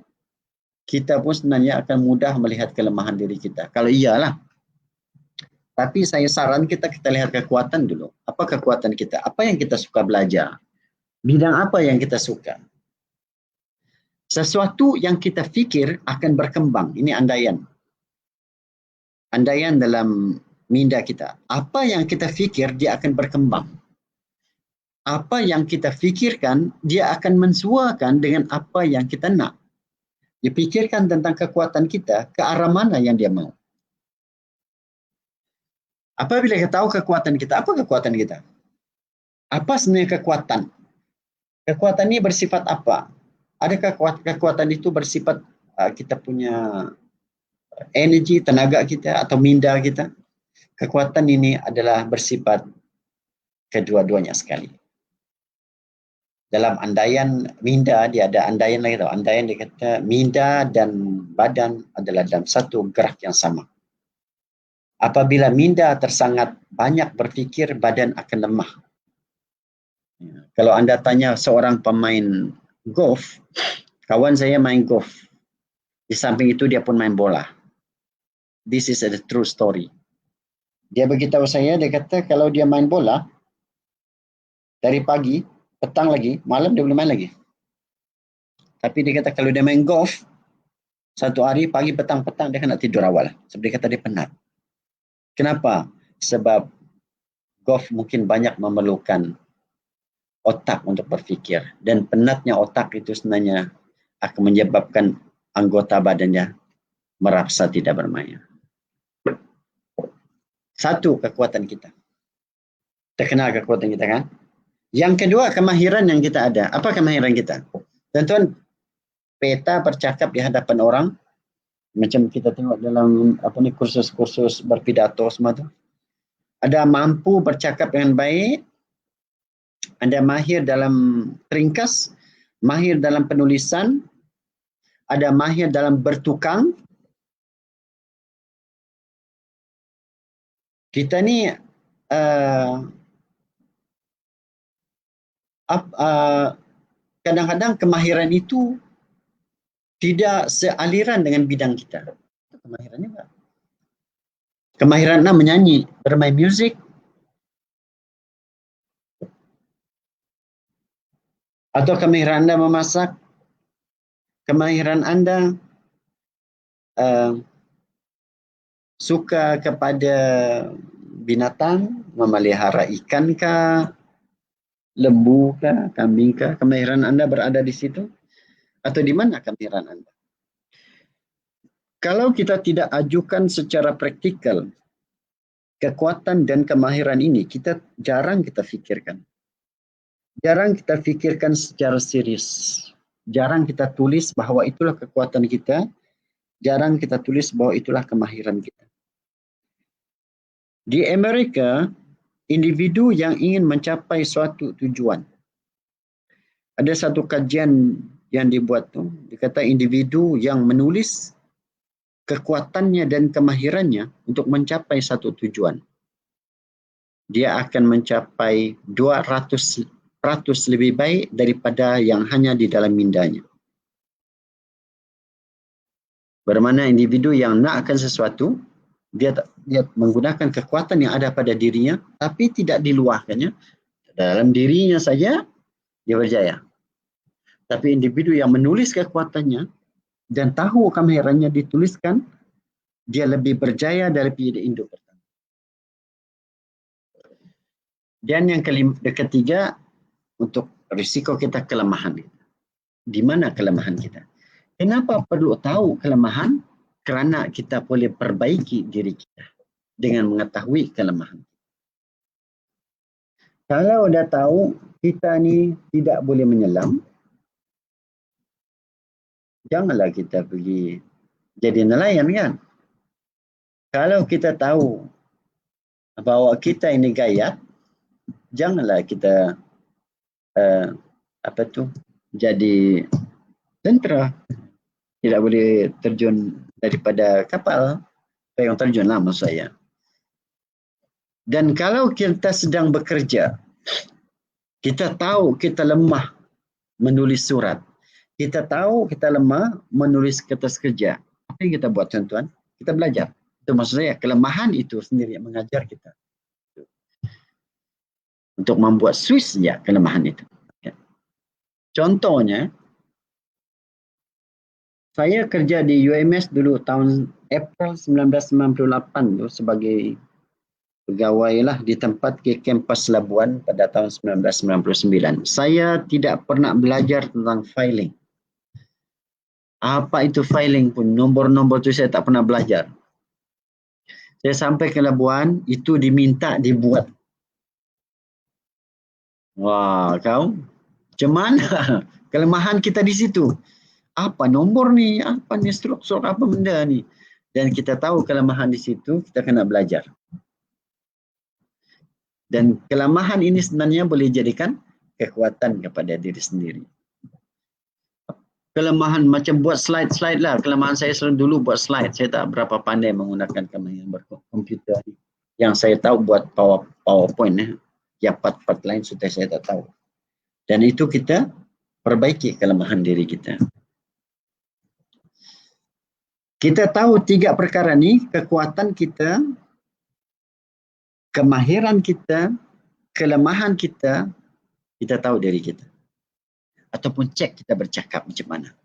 kita pun sebenarnya akan mudah melihat kelemahan diri kita. Kalau iyalah. Tapi saya saran kita lihat kekuatan dulu. Apa kekuatan kita? Apa yang kita suka belajar? Bidang apa yang kita suka? Sesuatu yang kita fikir akan berkembang. Ini andaian. Andaian dalam minda kita. Apa yang kita fikir, dia akan berkembang. Apa yang kita fikirkan, dia akan mensuakan dengan apa yang kita nak. Dia fikirkan tentang kekuatan kita, ke arah mana yang dia mau. Apabila kita tahu kekuatan kita, apa kekuatan kita? Apa sebenarnya kekuatan? Kekuatan ini bersifat apa? Adakah kekuatan itu bersifat kita punya energi, tenaga kita atau minda kita? Kekuatan ini adalah bersifat kedua-duanya sekali. Dalam andaian minda, dia ada andaian lagi tahu. Andaian dia kata minda dan badan adalah dalam satu gerak yang sama. Apabila minda tersangat banyak berfikir, badan akan lemah. Kalau anda tanya seorang pemain golf, kawan saya main golf. Di samping itu dia pun main bola. This is a true story. Dia beritahu saya, dia kata kalau dia main bola, dari pagi, petang lagi, malam dia boleh main lagi. Tapi dia kata kalau dia main golf, satu hari pagi, petang, dia kena tidur awal. Sebab dia kata dia penat. Kenapa? Sebab golf mungkin banyak memerlukan otak untuk berfikir. Dan penatnya otak itu sebenarnya akan menyebabkan anggota badannya merasa tidak bermain. Satu, kekuatan kita. Terkenal kekuatan kita kan? Yang kedua, kemahiran yang kita ada. Apa kemahiran kita? Tuan-tuan, peta bercakap di hadapan orang, macam kita tengok dalam kursus-kursus berpidato semua tu. Ada mampu bercakap dengan baik, ada mahir dalam ringkas, mahir dalam penulisan, ada mahir dalam bertukang. Kita ni kadang-kadang kemahiran itu tidak sealiran dengan bidang kita. Itu kemahiran juga. Kemahiran anda menyanyi, bermain muzik, atau kemahiran anda memasak, kemahiran anda suka kepada binatang, memelihara ikan kah, lembu kah, kambing kah, kemahiran anda berada di situ? Atau di mana kemahiran anda? Kalau kita tidak ajukan secara praktikal kekuatan dan kemahiran ini, jarang kita fikirkan. Jarang kita fikirkan secara serius. Jarang kita tulis bahawa itulah kekuatan kita. Jarang kita tulis bahawa itulah kemahiran kita. Di Amerika, individu yang ingin mencapai suatu tujuan. Ada satu kajian yang dibuat tu, dikata individu yang menulis kekuatannya dan kemahirannya untuk mencapai satu tujuan, dia akan mencapai 200% lebih baik daripada yang hanya di dalam mindanya. Bermakna individu yang nakkan sesuatu, dia menggunakan kekuatan yang ada pada dirinya, tapi tidak diluahkannya. Dalam dirinya saja, dia berjaya. Tapi individu yang menulis kekuatannya dan tahu kemahirannya dituliskan, dia lebih berjaya daripada induk pertama. Dan yang ketiga, untuk risiko kita, kelemahan. Di mana kelemahan kita? Kenapa perlu tahu kelemahan? Kerana kita boleh perbaiki diri kita dengan mengetahui kelemahan. Kalau dah tahu kita ni tidak boleh menyelam, janganlah kita pergi jadi nelayan kan. Kalau kita tahu bahawa kita ini gayat, janganlah kita jadi tentera. Tidak boleh terjun daripada kapal, payung terjun lah maksud saya. Dan kalau kita sedang bekerja, kita tahu kita lemah menulis surat, kita tahu kita lemah menulis kertas kerja, apa yang kita buat tuan-tuan? Kita belajar. Itu maksud saya, kelemahan itu sendiri yang mengajar kita untuk membuat Swiss saja kelemahan itu. Contohnya, saya kerja di UMS dulu tahun April 1998 tu sebagai pegawai lah di tempat ke kampus Labuan pada tahun 1999. Saya tidak pernah belajar tentang filing. Apa itu filing pun, nombor-nombor tu saya tak pernah belajar. Saya sampai ke Labuan, itu diminta dibuat. Wah, kau, macam mana? Kelemahan kita di situ. Apa nombor ni? Apa ni struktur? Apa benda ni? Dan kita tahu kelemahan di situ, kita kena belajar. Dan kelemahan ini sebenarnya boleh jadikan kekuatan kepada diri sendiri. Kelemahan macam buat slide lah. Kelemahan saya selalu dulu buat slide. Saya tak berapa pandai menggunakan kemahiran berkomputer. Yang saya tahu buat PowerPoint. Yang part-part lain sudah saya tak tahu. Dan itu kita perbaiki kelemahan diri kita. Kita tahu tiga perkara ni, kekuatan kita, kemahiran kita, kelemahan kita, kita tahu diri kita. Ataupun cek kita bercakap macam mana.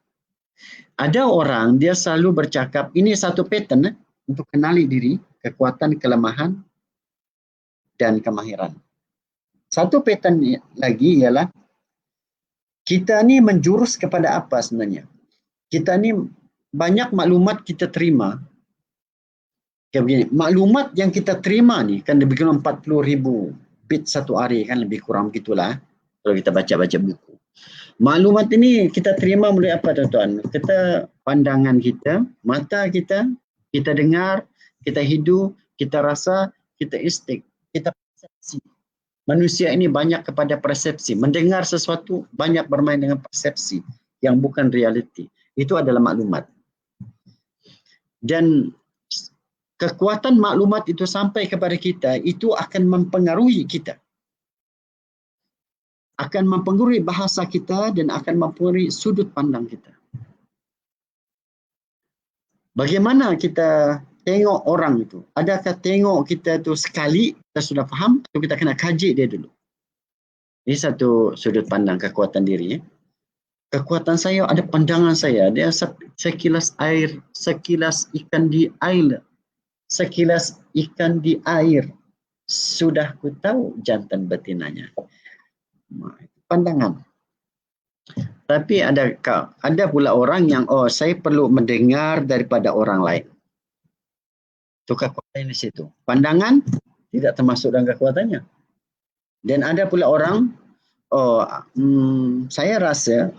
Ada orang dia selalu bercakap, ini satu pattern untuk kenali diri, kekuatan, kelemahan, dan kemahiran. Satu pattern lagi ialah, kita ni menjurus kepada apa sebenarnya? Kita ni banyak maklumat kita terima, begini, maklumat yang kita terima ni kan lebih kurang 40,000 bit satu hari, kan lebih kurang begitulah kalau kita baca-baca buku. Maklumat ini kita terima melalui apa, tuan-tuan? Kita pandangan kita, mata kita, kita dengar, kita hidup, kita rasa, kita istik, kita persepsi. Manusia ini banyak kepada persepsi. Mendengar sesuatu banyak bermain dengan persepsi yang bukan realiti. Itu adalah maklumat. Dan kekuatan maklumat itu sampai kepada kita, itu akan mempengaruhi kita. Akan mempengaruhi bahasa kita dan akan mempengaruhi sudut pandang kita. Bagaimana kita tengok orang itu? Adakah tengok kita tu sekali, kita sudah faham, atau kita kena kaji dia dulu? Ini satu sudut pandang kekuatan diri. Kekuatan saya ada pandangan saya. Dia sekilas air, sekilas ikan di air. Sekilas ikan di air. Sudah ku tahu jantan betinanya. Pandangan. Tapi ada pula orang yang saya perlu mendengar daripada orang lain. Itu kekuatan di situ. Pandangan tidak termasuk dalam kekuatannya. Dan ada pula orang saya rasa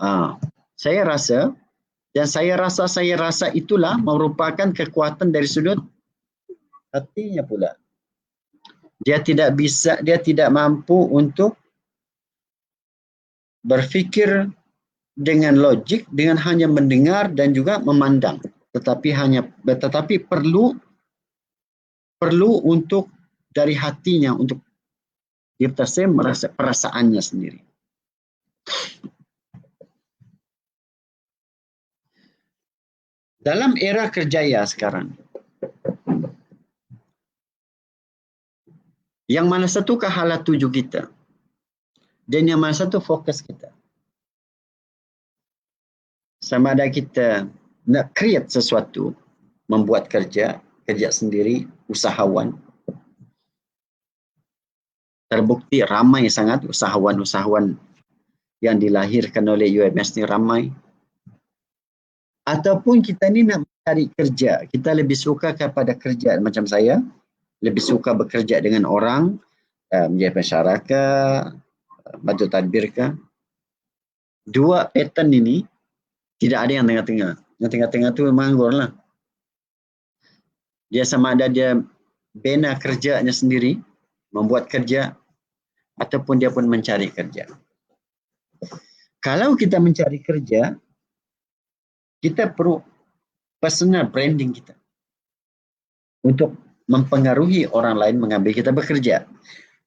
dan saya rasa itulah merupakan kekuatan dari sudut hatinya pula. Dia tidak mampu untuk berfikir dengan logik, dengan hanya mendengar dan juga memandang, tetapi perlu untuk dari hatinya, untuk dia merasa perasaannya sendiri. Dalam era kerjaya sekarang, yang mana satu halat tuju kita dan yang mana satu fokus kita. Sama ada kita nak create sesuatu, membuat kerja sendiri, usahawan. Terbukti ramai sangat usahawan-usahawan yang dilahirkan oleh UMS ni ramai. Ataupun kita ni nak mencari kerja, kita lebih suka kepada kerja macam saya, lebih suka bekerja dengan orang, menjadi pensyarah, bantu tadbir ke. Dua pattern ini tidak ada yang tengah-tengah. Yang tengah-tengah tu menganggur lah. Dia sama ada dia bina kerjanya sendiri, membuat kerja, ataupun dia pun mencari kerja. Kalau kita mencari kerja, kita perlu personal branding kita untuk mempengaruhi orang lain mengambil kita bekerja.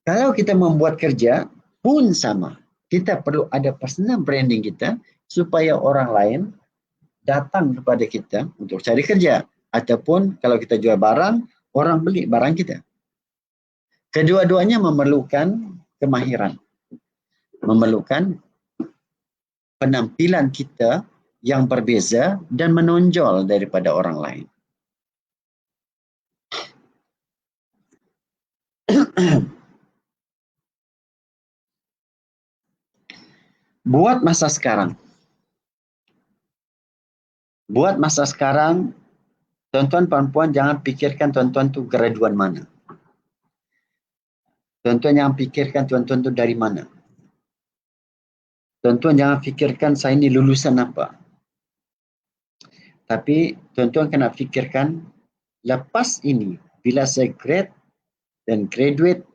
Kalau kita membuat kerja pun sama. Kita perlu ada personal branding kita supaya orang lain datang kepada kita untuk cari kerja. Ataupun kalau kita jual barang, orang beli barang kita. Kedua-duanya memerlukan kemahiran. Memerlukan penampilan kita yang berbeza dan menonjol daripada orang lain. Buat masa sekarang, tuan-tuan perempuan jangan pikirkan tuan-tuan tu graduan mana. Tuan-tuan jangan pikirkan tuan-tuan tu dari mana. Tuan-tuan jangan fikirkan saya ni lulusan apa. Tapi tuan-tuan kena fikirkan lepas ini bila saya grad dan graduate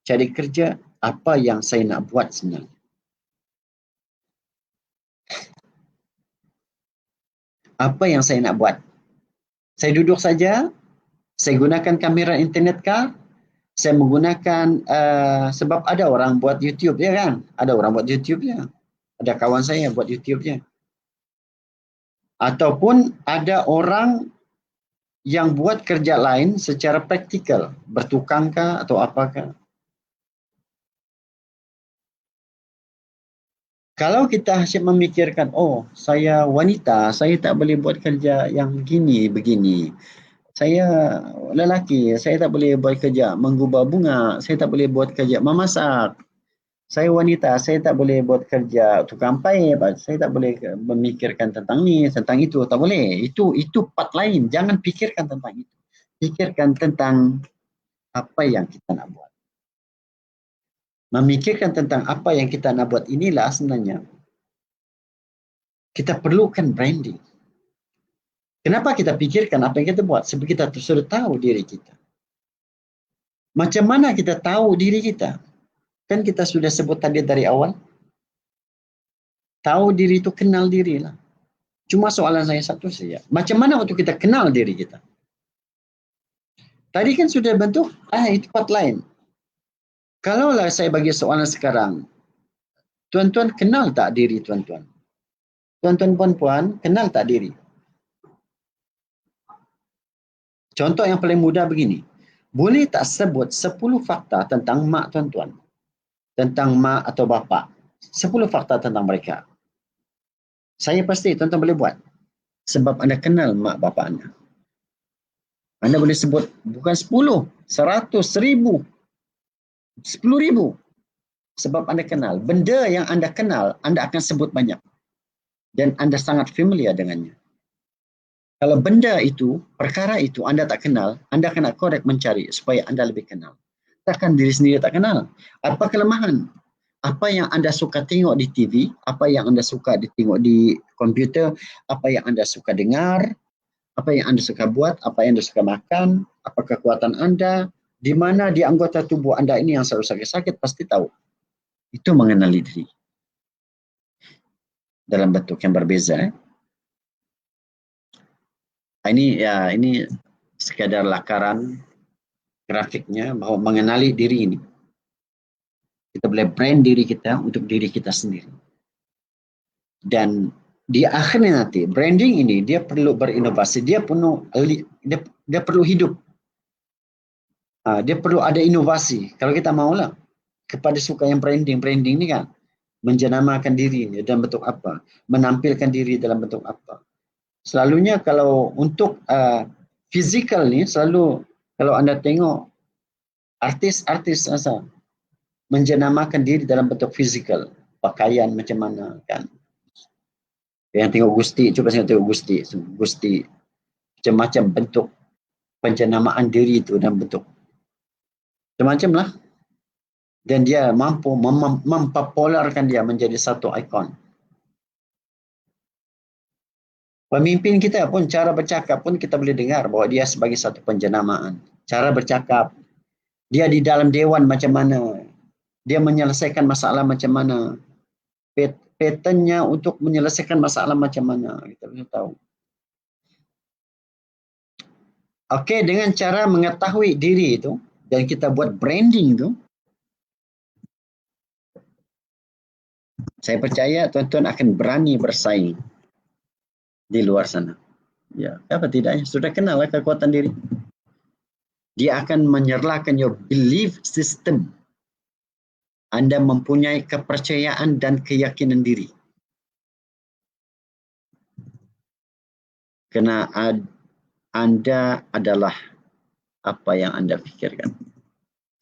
cari kerja, apa yang saya nak buat sebenarnya. Apa yang saya nak buat? Saya duduk saja, saya gunakan kamera internet kah? Saya menggunakan, sebab ada orang buat YouTube ya kan? Ada orang buat YouTube ya. Ada kawan saya buat YouTube je. Ataupun ada orang yang buat kerja lain secara praktikal, bertukang kah atau apakah. Kalau kita asyik memikirkan, saya wanita, saya tak boleh buat kerja yang begini. Saya lelaki, saya tak boleh buat kerja menggubah bunga, saya tak boleh buat kerja memasak. Saya wanita, saya tak boleh buat kerja tukang paip, saya tak boleh memikirkan tentang ni, tentang itu, tak boleh. Itu part lain, jangan pikirkan tentang itu. Pikirkan tentang apa yang kita nak buat. Memikirkan tentang apa yang kita nak buat inilah sebenarnya kita perlukan branding. Kenapa kita pikirkan apa yang kita buat? Sebab kita sudah tahu diri kita. Macam mana kita tahu diri kita? Kan kita sudah sebut tadi dari awal. Tahu diri itu kenal diri lah. Cuma soalan saya satu saja. Macam mana untuk kita kenal diri kita? Tadi kan sudah bentuk, itu part lain. Kalaulah saya bagi soalan sekarang, tuan-tuan kenal tak diri tuan-tuan? Tuan-tuan puan-puan kenal tak diri? Contoh yang paling mudah begini. Boleh tak sebut 10 fakta tentang mak tuan-tuan? Tentang mak atau bapa. 10 fakta tentang mereka. Saya pasti tuan-tuan boleh buat. Sebab anda kenal mak bapa anda. Anda boleh sebut bukan 10, 100, 1000, 10,000. Sebab anda kenal. Benda yang anda kenal, anda akan sebut banyak. Dan anda sangat familiar dengannya. Kalau benda itu, perkara itu anda tak kenal, anda kena korek mencari supaya anda lebih kenal. Takkan diri sendiri tak kenal. Apa kelemahan? Apa yang anda suka tengok di TV, apa yang anda suka tengok di komputer, apa yang anda suka dengar, apa yang anda suka buat, apa yang anda suka makan, apa kekuatan anda, di mana di anggota tubuh anda ini yang selalu sakit-sakit, pasti tahu. Itu mengenali diri. Dalam bentuk yang berbeza. Ini sekadar lakaran grafiknya bahwa mengenali diri ini. Kita boleh brand diri kita untuk diri kita sendiri. Dan di akhirnya nanti branding ini dia perlu berinovasi, dia perlu hidup. Dia perlu ada inovasi. Kalau kita maulah kepada suka yang branding ni kan menjenamakan diri ini dalam bentuk apa, menampilkan diri dalam bentuk apa. Selalunya kalau untuk fizikal ni selalu kalau anda tengok artis-artis asal menjenamakan diri dalam bentuk fizikal, pakaian macam mana kan. Yang tengok Gusti, cuba saya tengok Gusti macam-macam bentuk penjenamaan diri itu dalam bentuk macam-macam lah. Dan dia mampu mempopularkan dia menjadi satu ikon. Pemimpin kita pun cara bercakap pun kita boleh dengar bahawa dia sebagai satu penjenamaan. Cara bercakap, dia di dalam dewan macam mana, dia menyelesaikan masalah macam mana, patternnya untuk menyelesaikan masalah macam mana, kita boleh tahu. Okey, dengan cara mengetahui diri itu dan kita buat branding itu, saya percaya tuan-tuan akan berani bersaing di luar sana. Ya, apa tidaknya sudah kenal kekuatan diri. Dia akan menyerlahkan your belief system. Anda mempunyai kepercayaan dan keyakinan diri. Kerana anda adalah apa yang anda fikirkan.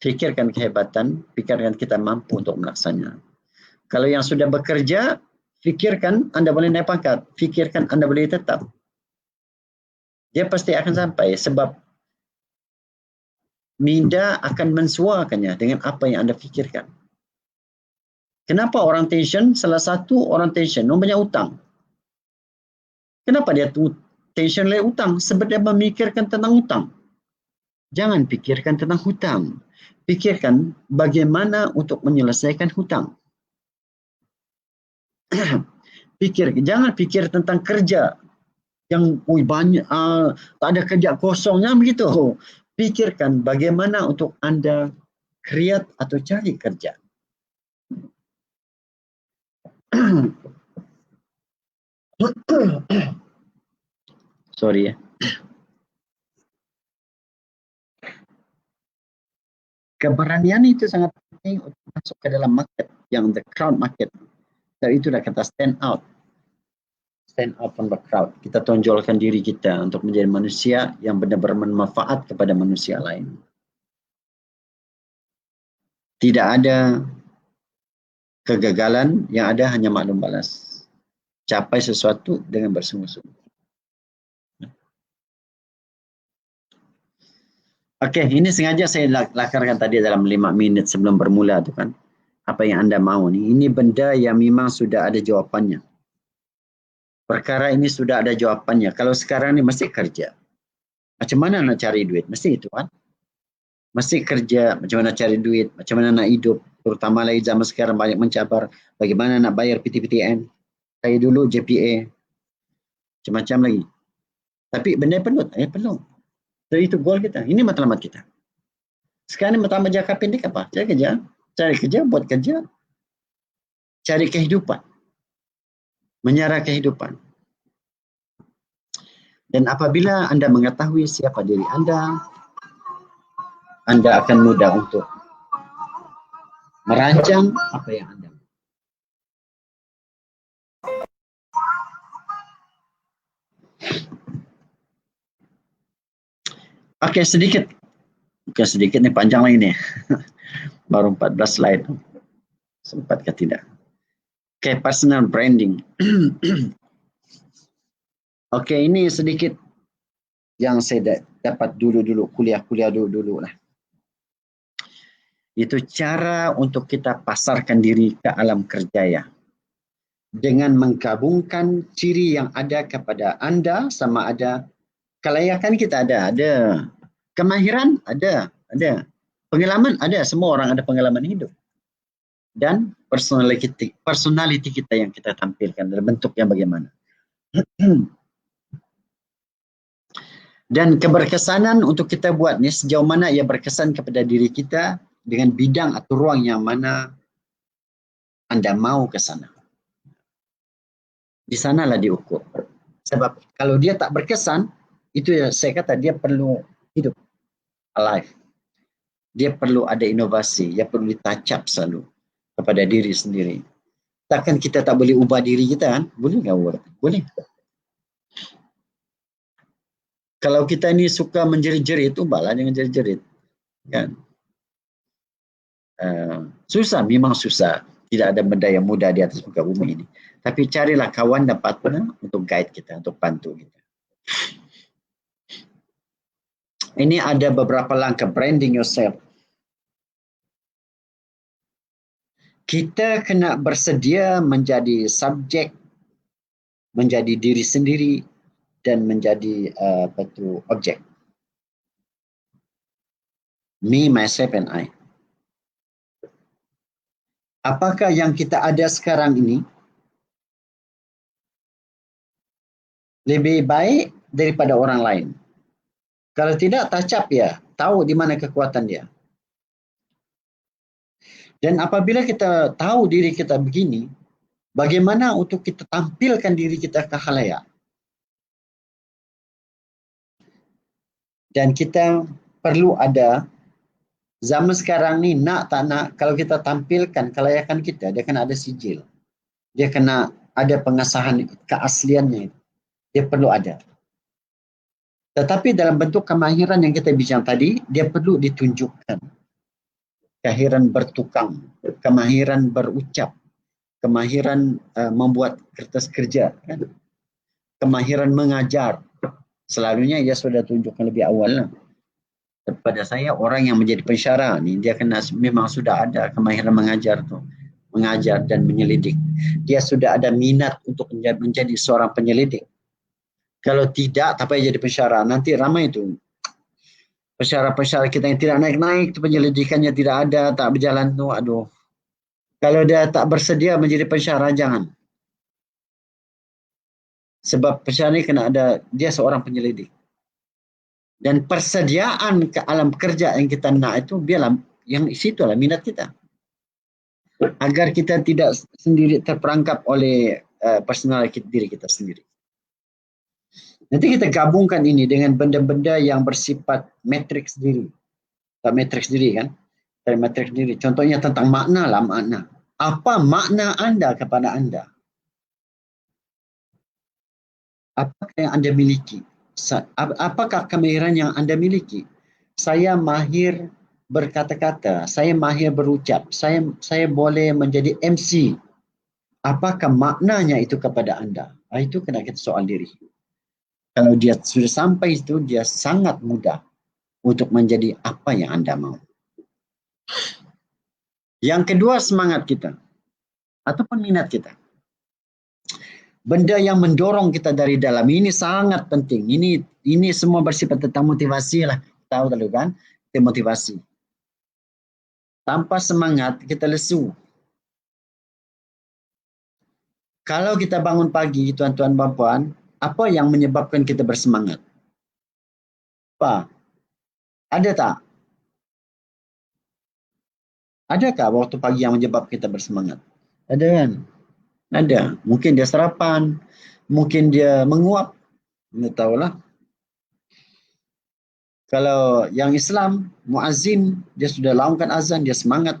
Fikirkan kehebatan, fikirkan kita mampu untuk melaksanakannya. Kalau yang sudah bekerja, fikirkan anda boleh naik pangkat, fikirkan anda boleh tetap. Dia pasti akan sampai sebab minda akan mensuakannya dengan apa yang anda fikirkan. Kenapa orang tension? Salah satu orang tension, orang banyak hutang. Kenapa dia tension oleh hutang? Sebab dia memikirkan tentang hutang. Jangan fikirkan tentang hutang. Fikirkan bagaimana untuk menyelesaikan hutang. Jangan fikir tentang kerja yang banyak, tak ada kerja kosongnya begitu. Fikirkan bagaimana untuk anda create atau cari kerja. Sorry ya. Keberanian itu sangat penting untuk masuk ke dalam market yang the crowd market. Dan itu dah kata stand out. Stand out from the crowd. Kita tonjolkan diri kita untuk menjadi manusia yang benar-benar bermanfaat kepada manusia lain. Tidak ada kegagalan, yang ada hanya maklum balas. Capai sesuatu dengan bersungguh-sungguh. Okey, ini sengaja saya lakarkan tadi dalam 5 minit sebelum bermula tu kan. Apa yang anda mahu ni. Ini benda yang memang sudah ada jawapannya. Perkara ini sudah ada jawapannya. Kalau sekarang ni mesti kerja. Macam mana nak cari duit? Mesti itu kan. Mesti kerja, macam mana cari duit, macam mana nak hidup. Terutama lagi zaman sekarang banyak mencabar. Bagaimana nak bayar PTPTN. Saya dulu JPA. Macam-macam lagi. Tapi benda perlu. Perlu. So itu goal kita. Ini matlamat kita. Sekarang ni matlamat jangka pendek apa? Cari kerja. Cari kerja, buat kerja. Cari kehidupan. Menyara kehidupan. Dan apabila anda mengetahui siapa diri anda akan mudah untuk merancang apa yang anda mahu. Okey, sedikit. Bukan sedikit ni, panjang lagi ni. Baru 14 slide. Sempat ke tidak? Okey, personal branding. Okey, ini sedikit yang saya dapat dulu-dulu, kuliah-kuliah dulu-dulu lah. Itu cara untuk kita pasarkan diri ke alam kerjaya. Dengan menggabungkan ciri yang ada kepada anda sama ada kelayakan kita ada. Kemahiran ada. Pengalaman ada, semua orang ada pengalaman hidup. Dan personality kita yang kita tampilkan dalam bentuk yang bagaimana. Dan keberkesanan untuk kita buat ni sejauh mana ia berkesan kepada diri kita dengan bidang atau ruang yang mana anda mahu ke sana. Di sanalah diukur. Sebab kalau dia tak berkesan, itu yang saya kata dia perlu hidup, alive. Dia perlu ada inovasi, dia perlu ditacap selalu kepada diri sendiri. Takkan kita tak boleh ubah diri kita kan? Boleh tak ubah? Boleh. Kalau kita ni suka menjerit-jerit, ubahlah jangan jerit-jerit. Kan? Susah, memang susah. Tidak ada benda yang mudah di atas muka bumi ini. Tapi carilah kawan dan partner untuk guide kita, untuk bantu kita. Ini ada beberapa langkah branding yourself. Kita kena bersedia menjadi subjek, menjadi diri sendiri dan menjadi objek. Me, myself and I. Apakah yang kita ada sekarang ini lebih baik daripada orang lain? Kalau tidak, tacap ya, tahu di mana kekuatan dia. Dan apabila kita tahu diri kita begini, bagaimana untuk kita tampilkan diri kita ke khalayak? Dan kita perlu ada, zaman sekarang ni nak tak nak, kalau kita tampilkan kelayakan kita, dia kena ada sijil. Dia kena ada pengesahan keasliannya. Dia perlu ada. Tetapi dalam bentuk kemahiran yang kita bincang tadi, dia perlu ditunjukkan. Kemahiran bertukang, kemahiran berucap, kemahiran membuat kertas kerja, kan? Kemahiran mengajar. Selalunya ia sudah tunjukkan lebih awal lah. Kepada saya, orang yang menjadi pensyarah ni, dia kena memang sudah ada kemahiran mengajar tu. Mengajar dan menyelidik. Dia sudah ada minat untuk menjadi seorang penyelidik. Kalau tidak, tak payah jadi pensyarah. Nanti ramai tu pensyarah-pensyarah kita yang tidak naik-naik, tu penyelidikannya tidak ada, tak berjalan tu, aduh. Kalau dia tak bersedia menjadi pensyarah, jangan. Sebab pensyarah ni kena ada, dia seorang penyelidik. Dan persediaan ke alam kerja yang kita nak itu, biarlah, yang situlah minat kita. Agar kita tidak sendiri terperangkap oleh personal diri kita sendiri. Nanti kita gabungkan ini dengan benda-benda yang bersifat matriks diri. Tak matriks diri kan? Tak matriks diri. Contohnya tentang makna lah, makna. Apa makna anda kepada anda? Apakah yang anda miliki? Apakah kemahiran yang anda miliki? Saya mahir berkata-kata, saya mahir berucap, saya boleh menjadi MC. Apakah maknanya itu kepada anda? Itu kena kita soal diri. Kalau dia sudah sampai itu, dia sangat mudah untuk menjadi apa yang Anda mau. Yang kedua, semangat kita ataupun minat kita. Benda yang mendorong kita dari dalam ini sangat penting. Ini semua bersifat tentang motivasi lah. Tahu dulu kan? Itu motivasi. Tanpa semangat kita lesu. Kalau kita bangun pagi, tuan-tuan dan puan, apa yang menyebabkan kita bersemangat? Apa? Ada tak? Adakah waktu pagi yang menyebabkan kita bersemangat? Ada kan? Ada. Mungkin dia sarapan, mungkin dia menguap. Tidak tahulah. Kalau yang Islam, muazzin, dia sudah laungkan azan, dia semangat.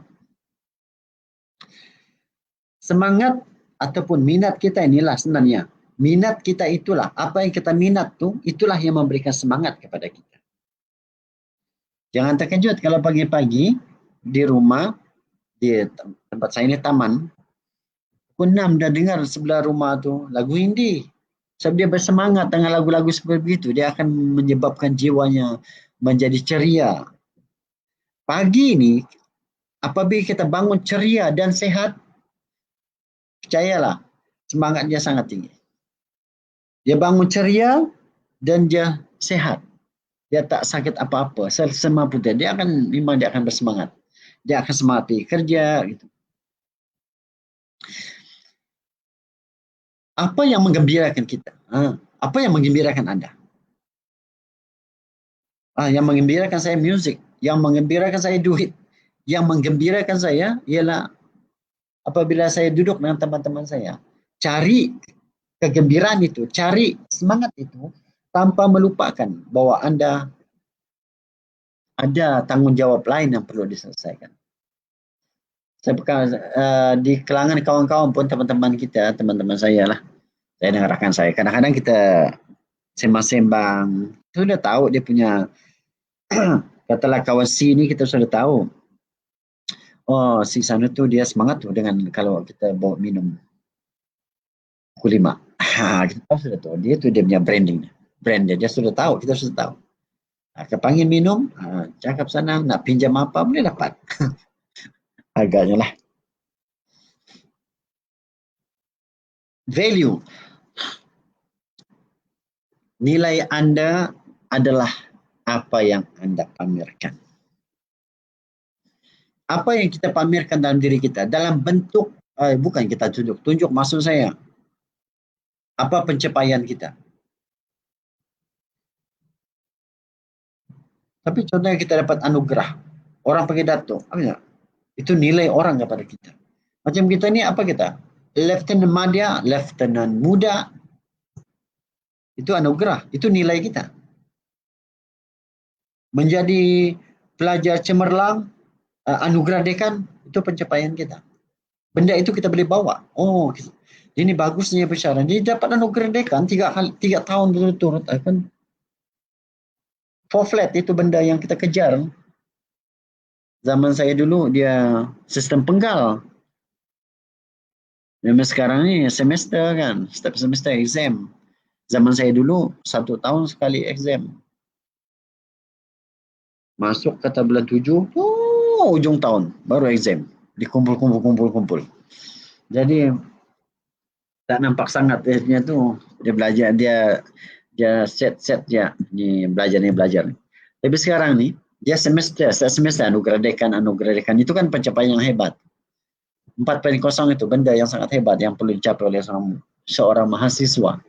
Semangat ataupun minat kita inilah sebenarnya. Minat kita itulah, apa yang kita minat tu, itulah yang memberikan semangat kepada kita. Jangan terkejut kalau pagi-pagi di rumah, di tempat saya ini taman, pukul 6 dah dengar sebelah rumah tu lagu Hindi. Sebab dia bersemangat dengan lagu-lagu seperti itu, dia akan menyebabkan jiwanya menjadi ceria. Pagi ini, apabila kita bangun ceria dan sehat, percayalah, semangatnya sangat tinggi. Dia bangun ceria dan dia sehat. Dia tak sakit apa-apa. Semampu dia memang dia akan bersemangat. Dia akan semangat pergi kerja. Gitu. Apa yang menggembirakan kita? Apa yang menggembirakan Anda? Yang menggembirakan saya musik. Yang menggembirakan saya duit. Yang menggembirakan saya ialah apabila saya duduk dengan teman-teman saya. Cari kegembiraan itu. Cari semangat itu tanpa melupakan bahawa Anda ada tanggungjawab lain yang perlu diselesaikan. Saya di kalangan kawan-kawan pun teman-teman kita, teman-teman saya lah. Saya dengan rakan saya. Kadang-kadang kita sembang-sembang. Sudah tahu dia punya katalah kawan C ni kita sudah tahu. Oh, si sana tu dia semangat tu dengan kalau kita bawa minum pukul 5. Kita tahu sudah tahu. Dia tu dia punya branding. Brand dia sudah tahu. Kita sudah tahu. Kepanggil minum, cakap sana, nak pinjam apa boleh dapat. Agaknya lah. Value. Nilai Anda adalah apa yang Anda pamerkan. Apa yang kita pamerkan dalam diri kita, dalam bentuk, bukan kita tunjuk maksud saya, apa pencapaian kita. Tapi contohnya kita dapat anugerah, orang panggil Dato', itu nilai orang kepada kita. Macam kita ni apa kita? Lieutenant Madya, Lieutenant Muda, itu anugerah, itu nilai kita. Menjadi pelajar cemerlang, anugerah dekan, itu pencapaian kita. Benda itu kita boleh bawa. Oh, ini bagusnya bersyarah. Dia dapat anugerah dekan 3 tahun berturut-turut. Four flat itu benda yang kita kejar. Zaman saya dulu dia sistem penggal. Zaman sekarang ni semester kan, setiap semester exam. Zaman saya dulu 1 tahun sekali exam. Masuk kata bulan 7, ujung tahun baru exam. Dikumpul. Jadi tak nampak sangat dia tu, dia belajar dia set dia ni belajar. Tapi sekarang ni dia semester anugerah dekan itu kan pencapaian yang hebat. 4.0 itu benda yang sangat hebat yang perlu dicapai oleh seorang mahasiswa.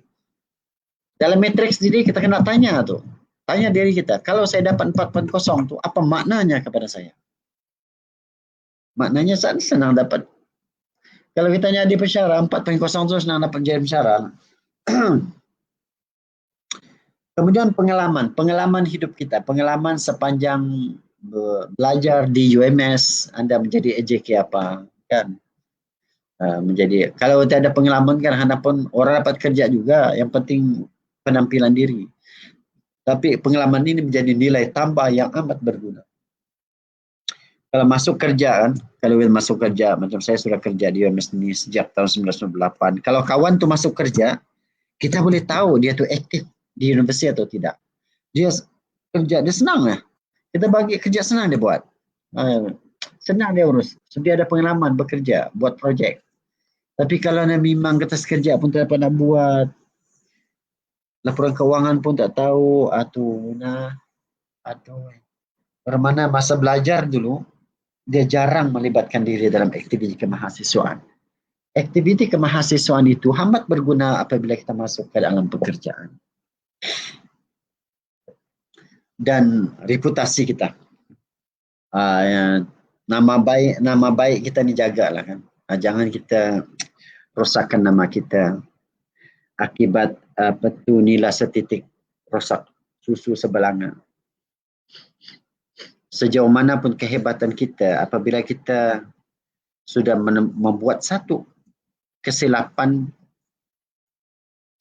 Dalam matriks sendiri kita kena tanya tu. Tanya diri kita, kalau saya dapat 4.0 tu apa maknanya kepada saya? Maknanya senang dapat. Kalau kita jadi pensyarah 4.0 tu senang dapat jadi pensyarah. Kemudian pengalaman hidup kita, pengalaman sepanjang belajar di UMS, Anda menjadi AJK apa, kan? Menjadi kalau tidak ada pengalaman kan Anda pun orang dapat kerja juga, yang penting penampilan diri. Tapi pengalaman ini menjadi nilai tambah yang amat berguna. Kalau masuk kerja kan, macam saya sudah kerja di UMS ini sejak tahun 1998. Kalau kawan tu masuk kerja, kita boleh tahu dia tu aktif di universiti atau tidak. Dia kerja, dia senang lah. Kita bagi kerja senang dia buat. Senang dia urus. So, dia ada pengalaman bekerja, buat projek. Tapi kalau nak memang kertas kerja pun tak dapat nak buat, laporan keuangan pun tak tahu, atau mana masa belajar dulu, dia jarang melibatkan diri dalam aktiviti kemahasiswaan. Aktiviti kemahasiswaan itu amat berguna apabila kita masuk ke dalam pekerjaan. Dan reputasi kita. Nama baik kita ni jagalah kan. Jangan kita rosakkan nama kita akibat nilai setitik rosak susu sebelanga. Sejauh mana pun kehebatan kita apabila kita sudah membuat satu kesilapan,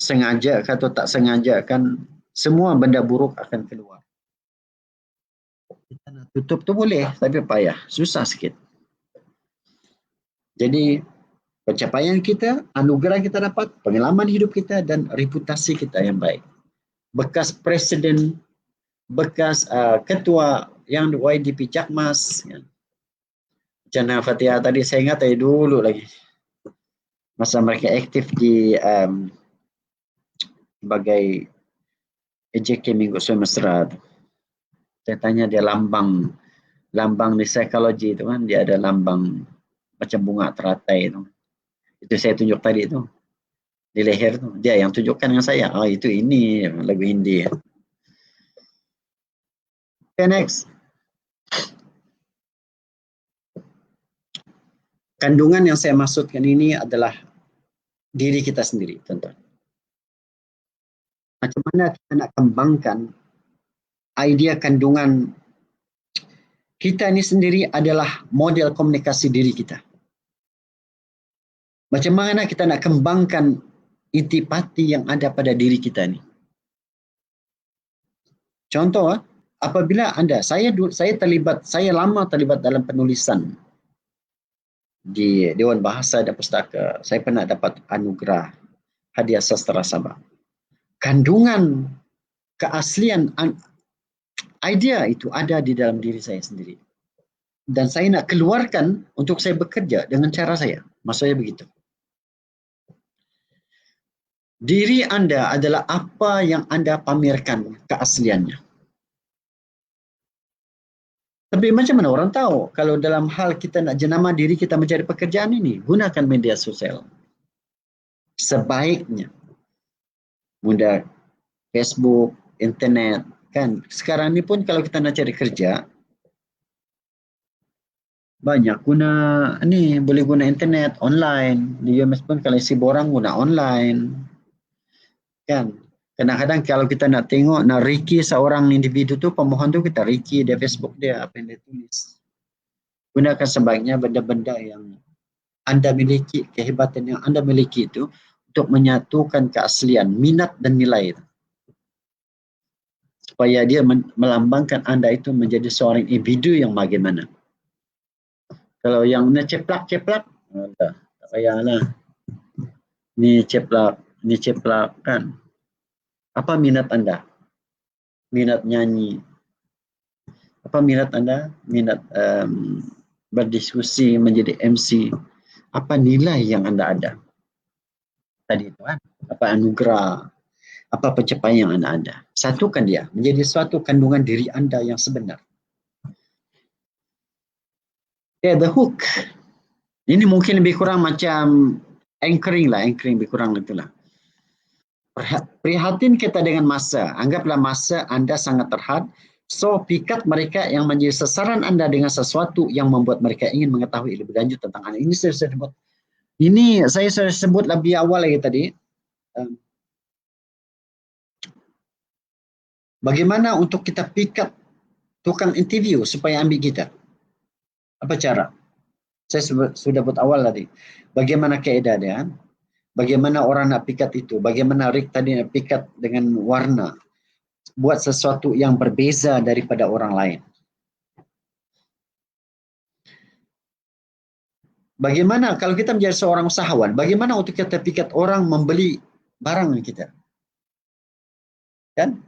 sengaja atau tak sengaja, kan semua benda buruk akan keluar. Kita nak tutup tu boleh, tapi payah, susah sikit. Jadi pencapaian kita, anugerah kita dapat, pengalaman hidup kita dan reputasi kita yang baik. Bekas presiden, bekas ketua yang YDP Jakmas, ya. Jana Fatihah tadi saya ingat dari dulu lagi. Masa mereka aktif di sebagai EJK Minggu Semestera. Saya tanya dia lambang di psikologi itu kan, dia ada lambang macam bunga teratai itu. Itu saya tunjuk tadi itu. Di leher itu. Dia yang tunjukkan dengan saya. Oh itu ini lagu Hindi. Okay, next. Kandungan yang saya maksudkan ini adalah diri kita sendiri, tuan-tuan. Macam mana kita nak kembangkan idea kandungan kita ini sendiri adalah model komunikasi diri kita. Macam mana kita nak kembangkan intipati yang ada pada diri kita ni. Contoh, apabila saya lama terlibat dalam penulisan di Dewan Bahasa dan Pustaka. Saya pernah dapat anugerah hadiah sastra Sabah. Kandungan keaslian idea itu ada di dalam diri saya sendiri. Dan saya nak keluarkan untuk saya bekerja dengan cara saya. Maksudnya begitu. Diri anda adalah apa yang anda pamerkan keasliannya. Tapi macam mana orang tahu kalau dalam hal kita nak jenama diri kita mencari pekerjaan ini? Gunakan media sosial. Sebaiknya. Mudah Facebook, internet. Kan? Sekarang ni pun kalau kita nak cari kerja, banyak boleh guna internet, online. Di UMS pun kalau isi borang guna online. Kan? Kadang-kadang kalau kita nak tengok, nak riki seorang individu tu, pemohon tu kita riki dia Facebook dia, apa yang dia tulis. Gunakan sebaiknya benda-benda yang anda miliki, kehebatan yang anda miliki itu untuk menyatukan keaslian, minat dan nilai itu. Supaya dia melambangkan anda itu menjadi seorang individu yang bagaimana. Kalau yang nak ceplak, tak payahlah. Ni ceplak kan. Apa minat anda? Minat nyanyi. Apa minat anda? Minat berdiskusi, menjadi MC. Apa nilai yang anda ada? Tadi itu kan. Apa anugerah? Apa pencapaian yang anda ada? Satukan dia menjadi suatu kandungan diri anda yang sebenar. Okay, the hook. Ini mungkin lebih kurang macam anchoring lebih kurang itulah. Prihatin kita dengan masa. Anggaplah masa anda sangat terhad. So, pikat mereka yang menjadi sasaran anda dengan sesuatu yang membuat mereka ingin mengetahui lebih lanjut tentang anda. Ini saya sebut. Saya sebut lebih awal lagi tadi. Bagaimana untuk kita pikat tukang interview supaya ambil kita? Apa cara? Saya sudah buat awal tadi. Bagaimana kaedah dia? Bagaimana orang nak pikat itu? Bagaimana Rick tadi nak pikat dengan warna? Buat sesuatu yang berbeza daripada orang lain. Bagaimana kalau kita menjadi seorang usahawan? Bagaimana untuk kita pikat orang membeli barang kita? Kan?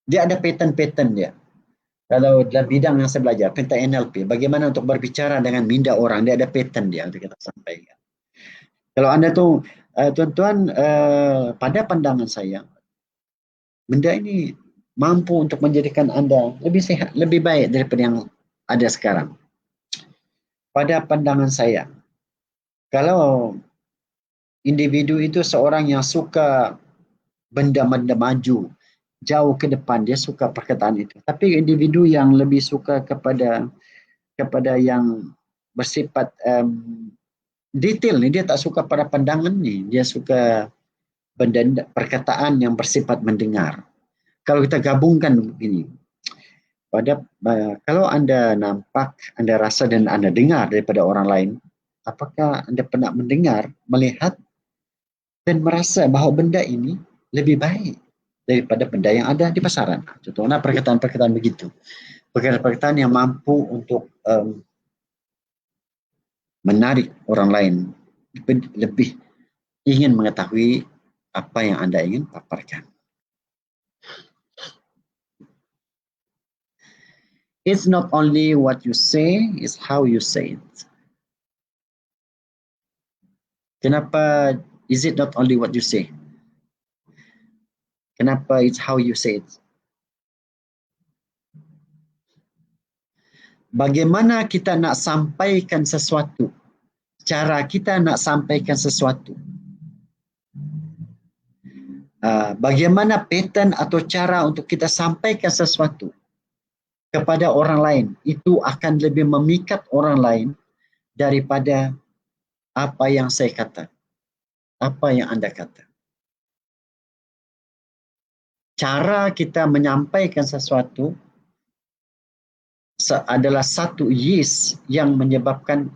Dia ada pattern dia. Kalau dalam bidang yang saya belajar, tentang NLP, bagaimana untuk berbicara dengan minda orang, dia ada pattern dia untuk kita sampaikan. Kalau Anda tuh, tuan-tuan, pada pandangan saya, benda ini mampu untuk menjadikan Anda lebih sehat, lebih baik daripada yang ada sekarang. Pada pandangan saya, kalau individu itu seorang yang suka benda-benda maju, jauh ke depan, dia suka perkataan itu. Tapi individu yang lebih suka kepada yang bersifat detail ni, dia tak suka pada pandangan ni, dia suka benda perkataan yang bersifat mendengar. Kalau kita gabungkan begini, kalau Anda nampak, Anda rasa dan Anda dengar daripada orang lain, apakah Anda pernah mendengar, melihat dan merasa bahawa benda ini lebih baik daripada benda yang ada di pasaran? Contohnya perkataan-perkataan begitu. Perkataan-perkataan yang mampu untuk menarik orang lain lebih ingin mengetahui apa yang Anda ingin paparkan. It's not only what you say, it's how you say it. Kenapa is it not only what you say? Kenapa it's how you say it? Bagaimana kita nak sampaikan sesuatu, cara kita nak sampaikan sesuatu, bagaimana pattern atau cara untuk kita sampaikan sesuatu kepada orang lain, itu akan lebih memikat orang lain daripada apa yang saya kata, apa yang Anda kata. Cara kita menyampaikan sesuatu adalah satu yeast yang menyebabkan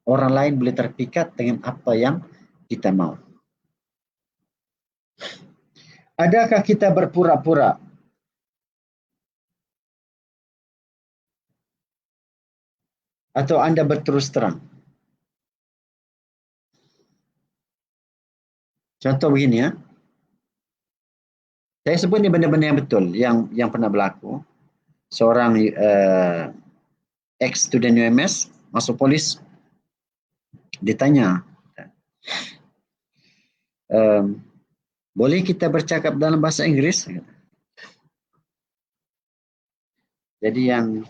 orang lain boleh terpikat dengan apa yang kita mahu. Adakah kita berpura-pura? Atau Anda berterus terang? Contoh begini ya. Saya sebut ni benda-benda yang betul yang pernah berlaku. Seorang ex-student UMS masuk polis, ditanya, boleh kita bercakap dalam bahasa Inggeris? Jadi yang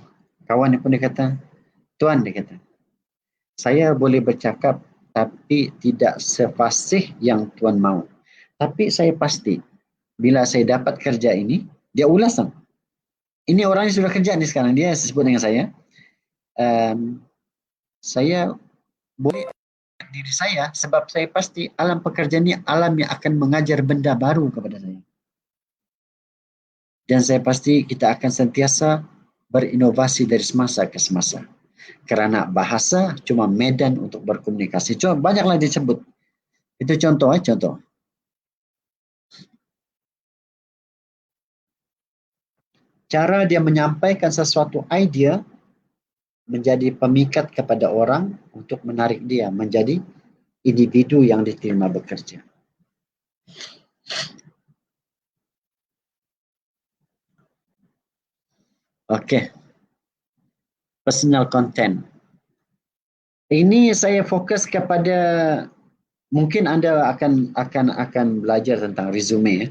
kawan ni pun dia kata, tuan, dia kata, saya boleh bercakap tapi tidak sefasih yang tuan mahu. Tapi saya pasti bila saya dapat kerja ini, dia ulasan. Ini orang yang sudah kerja ni sekarang, dia sebut dengan saya boleh diri saya sebab saya pasti alam pekerjaan ni alam yang akan mengajar benda baru kepada saya. Dan saya pasti kita akan sentiasa berinovasi dari semasa ke semasa. Kerana bahasa cuma medan untuk berkomunikasi. Cuma banyaklah disebut. Itu contoh. Cara dia menyampaikan sesuatu idea menjadi pemikat kepada orang untuk menarik dia menjadi individu yang diterima bekerja. Okey. Personal content. Ini saya fokus kepada, mungkin Anda akan belajar tentang resume.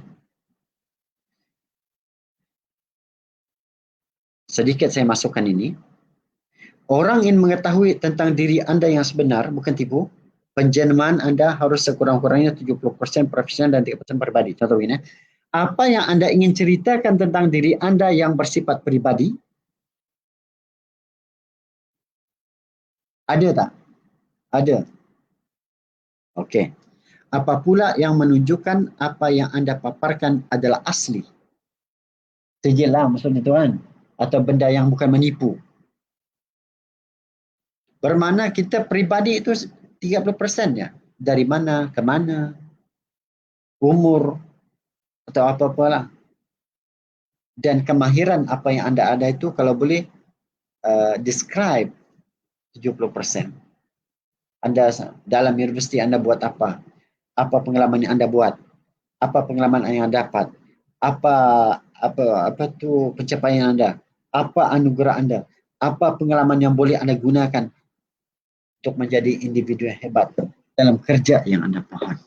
Sedikit saya masukkan ini. Orang ingin mengetahui tentang diri Anda yang sebenar, bukan tipu. Penjenamaan Anda harus sekurang-kurangnya 70% profesional dan 30% pribadi. Contoh ini. Apa yang Anda ingin ceritakan tentang diri Anda yang bersifat pribadi? Ada tak? Ada. Okey. Apa pula yang menunjukkan apa yang Anda paparkan adalah asli? Sejil lah maksudnya tuan. Atau benda yang bukan menipu. Bermakna kita pribadi itu 30% ya. Dari mana ke mana, umur, atau apa-apalah. Dan kemahiran apa yang Anda ada itu kalau boleh describe 70%. Anda dalam universiti Anda buat apa? Apa pengalaman yang Anda buat? Apa pengalaman yang Anda dapat? Apa tu pencapaian Anda? Apa anugerah Anda? Apa pengalaman yang boleh Anda gunakan untuk menjadi individu yang hebat dalam kerja yang Anda faham?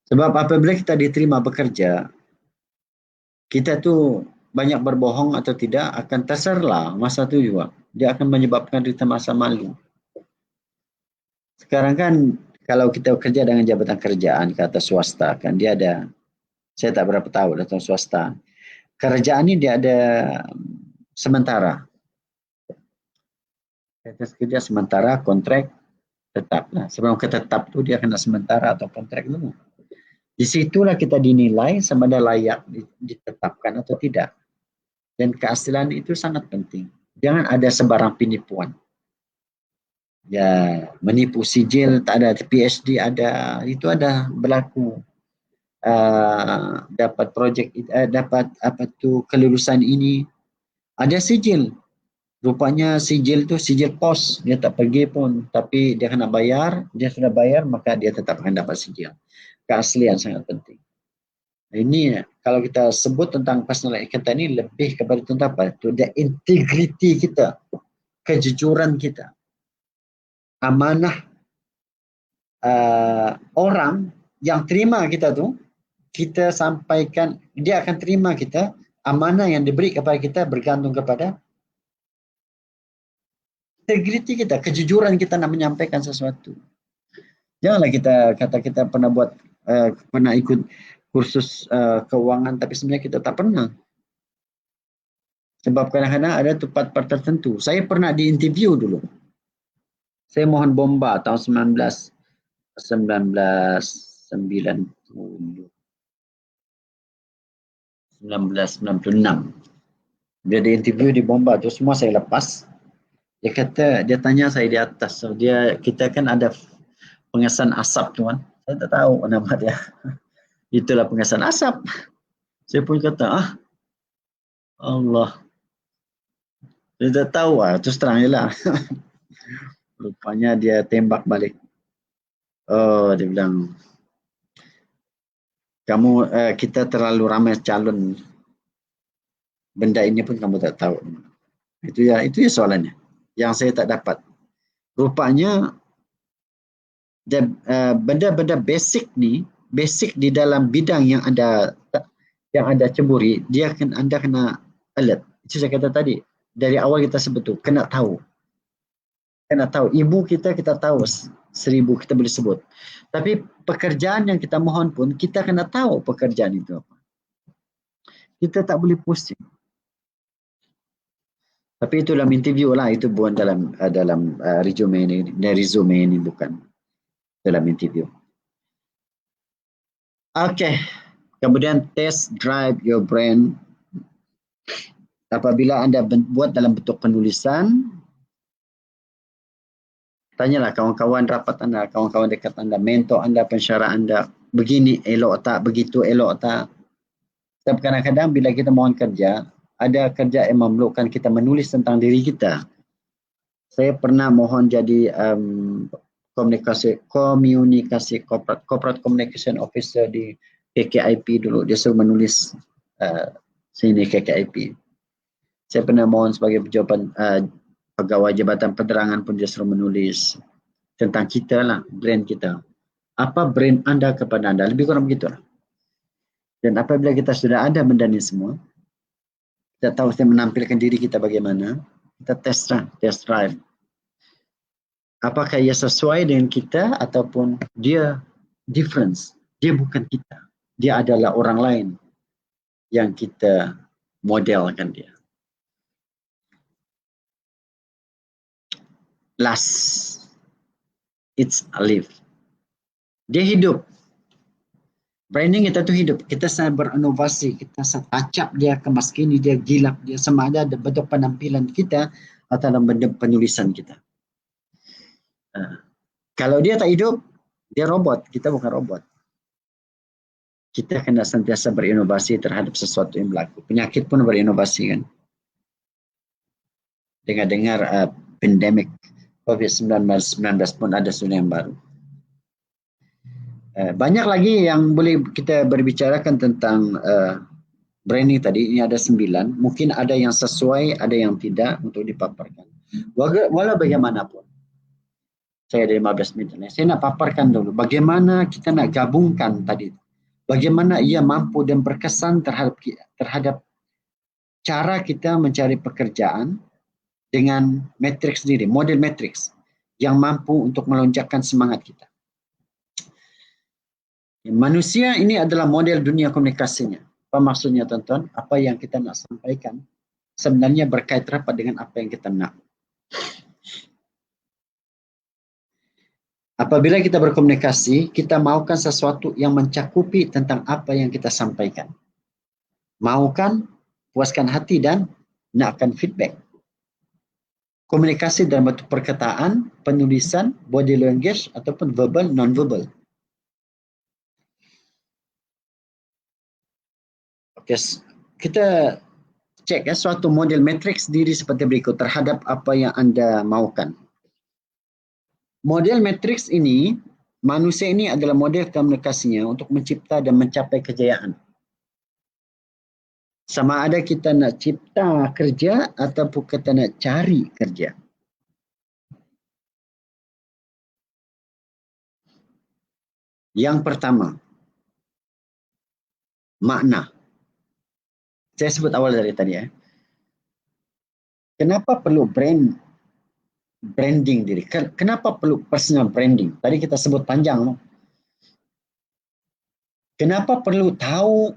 Sebab apabila kita diterima bekerja, kita tu banyak berbohong atau tidak akan terserlah masa tu juga. Dia akan menyebabkan kita masa malu. Sekarang kan kalau kita bekerja dengan jabatan kerjaan kata swasta kan dia ada, saya tak berapa tahu tentang swasta. Kerjaan ni dia ada sementara. Kita kerja sementara, kontrak tetap lah. Sebelum ke tetap tu dia kena sementara atau kontrak dulu. Di situlah kita dinilai sama ada layak ditetapkan atau tidak. Dan keaslian itu sangat penting. Jangan ada sebarang penipuan. Ya, menipu sijil tak ada, PhD ada, itu ada berlaku. Dapat projek, dapat apa tu kelulusan ini, ada sijil. Rupanya sijil tu sijil pos, dia tak pergi pun, tapi dia kena bayar, dia sudah bayar maka dia tetap akan dapat sijil. Keaslian sangat penting. Ini kalau kita sebut tentang personal account ini lebih kepada tentang apa? Itu the integrity kita, kejujuran kita, amanah orang yang terima kita tu, kita sampaikan, dia akan terima kita, amanah yang diberi kepada kita bergantung kepada integriti kita, kejujuran kita nak menyampaikan sesuatu. Janganlah kita kata kita pernah buat, pernah ikut kursus keuangan tapi sebenarnya kita tak pernah. Sebab kadang-kadang ada tempat-tempat tertentu. Saya pernah diinterview dulu. Saya mohon bomba tahun 1996. Dia diinterview di bomba tu semua saya lepas. Dia kata, dia tanya saya di atas. So kita kan ada pengesan asap tu kan. Saya tak tahu nama dia. Itulah pengesan asap. Saya pun kata, Allah. Saya tak tahu lah. Terus terang je lah. Rupanya dia tembak balik. Oh, dia bilang, kamu, kita terlalu ramai calon. Benda ini pun kamu tak tahu. Itu ya soalannya. Yang saya tak dapat. Rupanya benda-benda basic ni, basic di dalam bidang yang anda ceburi, anda kena alert. Itu saya kata tadi. Dari awal kita sebut tu, kena tahu. Kena tahu. Ibu kita tahu 1000 kita boleh sebut. Tapi pekerjaan yang kita mohon pun, kita kena tahu pekerjaan itu apa. Kita tak boleh pusing. Tapi itu dalam interview lah, itu bukan dalam resume ini bukan dalam interview. Okay, kemudian test drive your brain. Apabila anda buat dalam bentuk penulisan, tanyalah kawan-kawan rapat anda, kawan-kawan dekat anda, mentor anda, pensyarah anda, begini elok tak, begitu elok tak. Sebab kadang-kadang bila kita mohon kerja, ada kerja yang memerlukan kita menulis tentang diri kita. Saya pernah mohon jadi komunikasi corporate communication officer di KKIP dulu. Dia suruh menulis sini KKIP. Saya pernah mohon sebagai pegawai Jabatan Penerangan pun dia suruh menulis tentang kita lah, brand kita. Apa brand anda kepada anda? Lebih kurang begitu lah. Dan apabila kita sudah ada benda ni semua, kita tahu kita menampilkan diri kita bagaimana, kita test drive. Apakah ia sesuai dengan kita ataupun dia difference. Dia bukan kita. Dia adalah orang lain yang kita modelkan dia. Last, it's alive. Dia hidup. Branding kita tu hidup. Kita sedang berinovasi. Kita setacap dia, kemaskini dia, gilap dia. Sama ada bentuk penampilan kita atau dalam bentuk penulisan kita. Kalau dia tak hidup, dia robot. Kita bukan robot. Kita kena sentiasa berinovasi terhadap sesuatu yang berlaku. Penyakit pun berinovasi kan. Dengar-dengar pandemik COVID-19 pun ada sesuatu yang baru. Banyak lagi yang boleh kita berbicarakan tentang branding tadi, ini ada 9. Mungkin ada yang sesuai, ada yang tidak untuk dipaparkan. Walau bagaimanapun, saya ada 15 minit. Saya nak paparkan dulu bagaimana kita nak gabungkan tadi. Bagaimana ia mampu dan berkesan terhadap cara kita mencari pekerjaan dengan matriks sendiri, model matriks yang mampu untuk melonjakkan semangat kita. Manusia ini adalah model dunia komunikasinya. Apa maksudnya tuan-tuan? Apa yang kita nak sampaikan sebenarnya berkait rapat dengan apa yang kita nak. Apabila kita berkomunikasi, kita mahukan sesuatu yang mencakupi tentang apa yang kita sampaikan. Mahukan, puaskan hati dan nakkan feedback. Komunikasi dalam bentuk perkataan, penulisan, body language ataupun verbal, non-verbal. Okay, kita cek suatu model matriks diri seperti berikut terhadap apa yang anda mahukan. Model matriks ini, manusia ini adalah model komunikasinya untuk mencipta dan mencapai kejayaan. Sama ada kita nak cipta kerja ataupun kita nak cari kerja. Yang pertama, makna. Saya sebut awal dari tadi ya. Kenapa perlu branding diri? Kenapa perlu personal branding? Tadi kita sebut panjang. Kenapa perlu tahu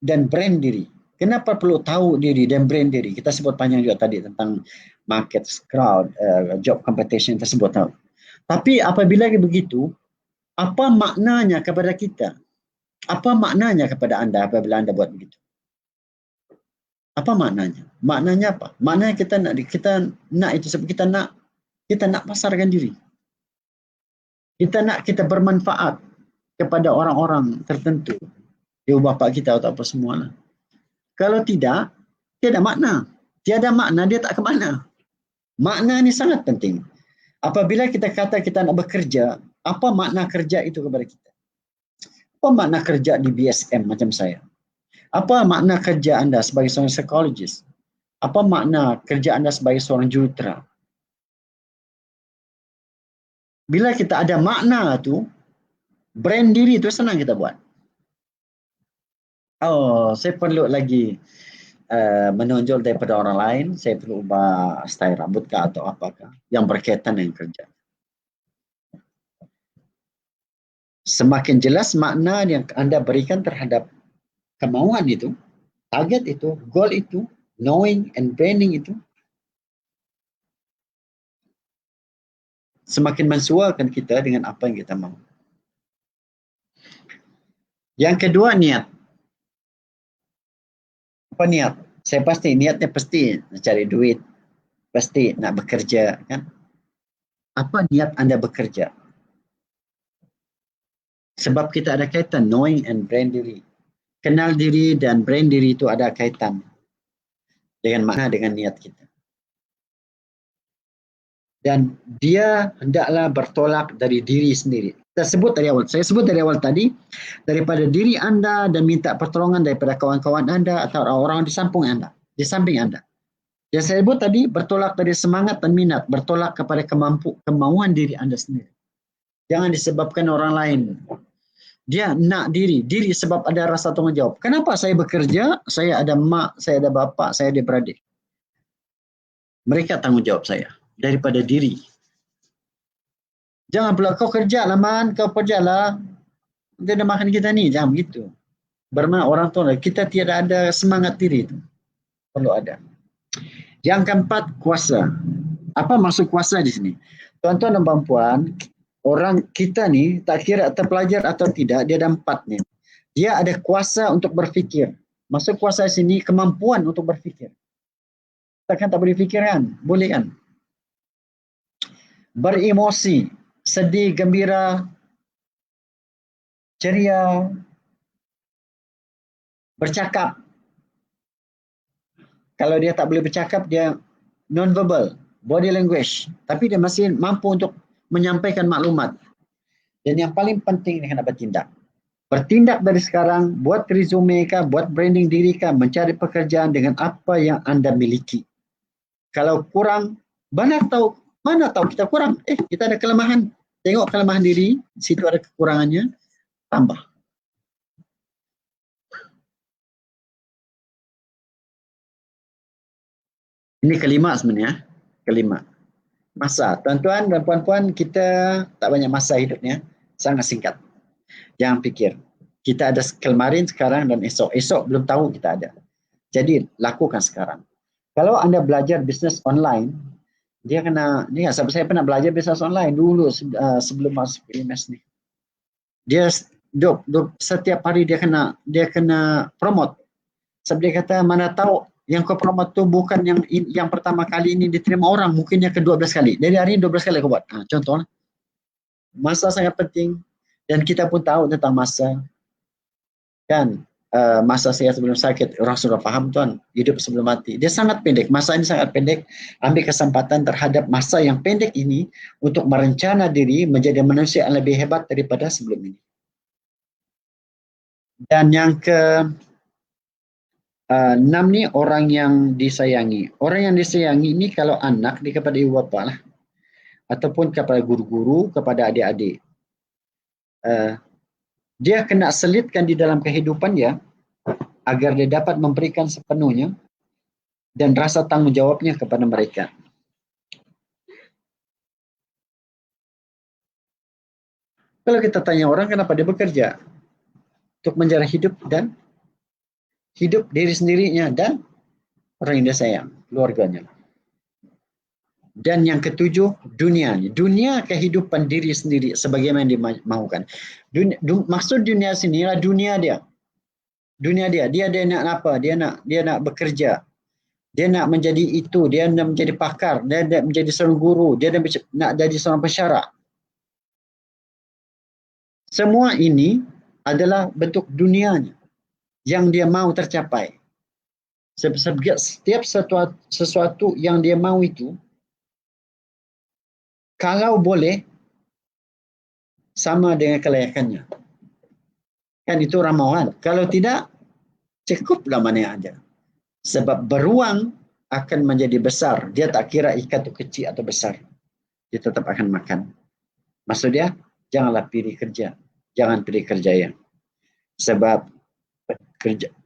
dan brand diri? Kenapa perlu tahu diri dan brand diri? Kita sebut panjang juga tadi tentang market, crowd, job competition, kita sebut tahu. Tapi apabila begitu, apa maknanya kepada kita? Apa maknanya kepada anda apabila anda buat begitu? Apa maknanya? Maknanya apa? Maknanya kita nak itu sebab kita nak pasarkan diri. Kita bermanfaat kepada orang-orang tertentu. Ibu bapa kita atau apa semua. Kalau tidak, tiada makna. Tiada makna, dia tak ke mana. Makna ni sangat penting. Apabila kita kata kita nak bekerja, apa makna kerja itu kepada kita? Apa makna kerja di BSM macam saya? Apa makna kerja anda sebagai seorang psikologis? Apa makna kerja anda sebagai seorang jurutera? Bila kita ada makna tu, brand diri tu senang kita buat. Oh, saya perlu lagi menonjol daripada orang lain. Saya perlu ubah style rambut kah atau apakah yang berkaitan dengan kerja. Semakin jelas makna yang anda berikan terhadap kemauan itu, target itu, goal itu, knowing and branding itu, semakin mensuarakan kita dengan apa yang kita mahu. Yang kedua, niat. Apa niat? Saya pasti niatnya pasti nak cari duit, pasti nak bekerja, kan? Apa niat anda bekerja? Sebab kita ada kaitan knowing and brand diri. Kenal diri dan brand diri itu ada kaitan dengan makna, dengan niat kita. Dan dia hendaklah bertolak dari diri sendiri. Saya sebut dari awal tadi, daripada diri anda dan minta pertolongan daripada kawan-kawan anda atau orang-orang di samping anda. Yang saya sebut tadi bertolak dari semangat dan minat, bertolak kepada kemauan diri anda sendiri. Jangan disebabkan orang lain. Dia nak diri sebab ada rasa tanggungjawab. Kenapa saya bekerja? Saya ada mak, saya ada bapa, saya ada beradik. Mereka tanggungjawab saya daripada diri. Jangan pula kau kerja lah man, kau kerja lah. Dia dah makan kita ni, jangan begitu. Bermakna orang tua kita tidak ada semangat diri itu. Perlu ada. Yang keempat, kuasa. Apa maksud kuasa di sini? Tuan-tuan dan puan-puan, orang kita ni tak kira terpelajar atau tidak, dia ada 4 ni. Dia ada kuasa untuk berfikir. Maksud kuasa di sini kemampuan untuk berfikir. Takkan tak boleh fikir kan? Boleh kan? Beremosi, sedih, gembira, ceria, bercakap. Kalau dia tak boleh bercakap, dia non-verbal, body language. Tapi dia masih mampu untuk menyampaikan maklumat. Dan yang paling penting dia kena bertindak. Bertindak dari sekarang, buat resume kah, buat branding diri kah, mencari pekerjaan dengan apa yang Anda miliki. Kalau kurang, mana tahu kita kurang. Kita ada kelemahan. Tengok kelemahan diri, situ ada kekurangannya, tambah. Ini kelima sebenarnya. Kelima. Masa. Tuan-tuan dan puan-puan, kita tak banyak masa hidupnya. Sangat singkat. Jangan fikir. Kita ada kemarin, sekarang dan esok. Esok belum tahu kita ada. Jadi, lakukan sekarang. Kalau Anda belajar bisnes online, dia kena, saya pernah belajar bisnes online dulu sebelum masuk IMS ni. Dia setiap hari dia kena promote. Sebab dia kata, mana tahu yang kau promote tu bukan yang pertama kali ini diterima orang, mungkin yang ke-12 kali. Dari hari ini 12 kali kau buat. Contoh, masa sangat penting dan kita pun tahu tentang masa. Kan, masa saya sebelum sakit, orang sudah faham tuan, hidup sebelum mati. Dia sangat pendek, masa ini sangat pendek. Ambil kesempatan terhadap masa yang pendek ini untuk merencana diri menjadi manusia yang lebih hebat daripada sebelum ini. Dan yang ke 6 ni orang yang disayangi. Orang yang disayangi ini kalau anak dia kepada ibu bapa lah. Ataupun kepada guru-guru, kepada adik-adik. Dia kena selitkan di dalam kehidupan dia agar dia dapat memberikan sepenuhnya dan rasa tanggungjawabnya kepada mereka. Kalau kita tanya orang kenapa dia bekerja, untuk menjalani hidup dan hidup diri sendirinya dan orang yang dia sayang, keluarganya. Dan yang ketujuh, dunianya. Dunia kehidupan diri sendiri sebagaimana dia mahukan. Maksud dunia sini adalah dunia dia. Dunia dia. Dia nak apa? Dia nak bekerja. Dia nak menjadi itu. Dia nak menjadi pakar. Dia nak menjadi seorang guru. Dia nak jadi seorang pesyarak. Semua ini adalah bentuk dunianya yang dia mahu tercapai. Setiap sesuatu yang dia mahu itu, kalau boleh, sama dengan kelayakannya. Kan itu ramawan. Kalau tidak, cukuplah mana yang ada. Sebab beruang akan menjadi besar. Dia tak kira ikan itu kecil atau besar. Dia tetap akan makan. Maksud dia, janganlah pilih kerja. Jangan pilih kerja yang. Sebab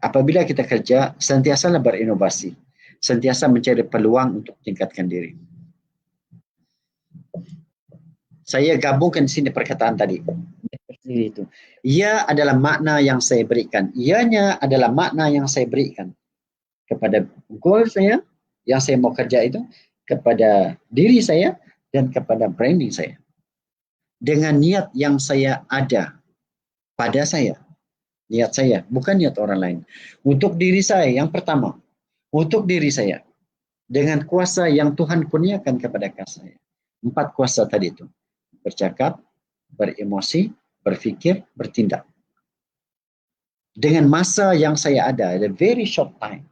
apabila kita kerja, sentiasalah berinovasi. Sentiasa mencari peluang untuk tingkatkan diri. Saya gabungkan di sini perkataan tadi. Itu. Ia adalah makna yang saya berikan. Ianya adalah makna yang saya berikan kepada goal saya, yang saya mau kerja itu, kepada diri saya dan kepada branding saya. Dengan niat yang saya ada pada saya. Niat saya, bukan niat orang lain. Untuk diri saya, yang pertama. Untuk diri saya. Dengan kuasa yang Tuhan kurniakan kepada saya. 4 kuasa tadi itu. Bercakap, beremosi, berfikir, bertindak. Dengan masa yang saya ada, the very short time.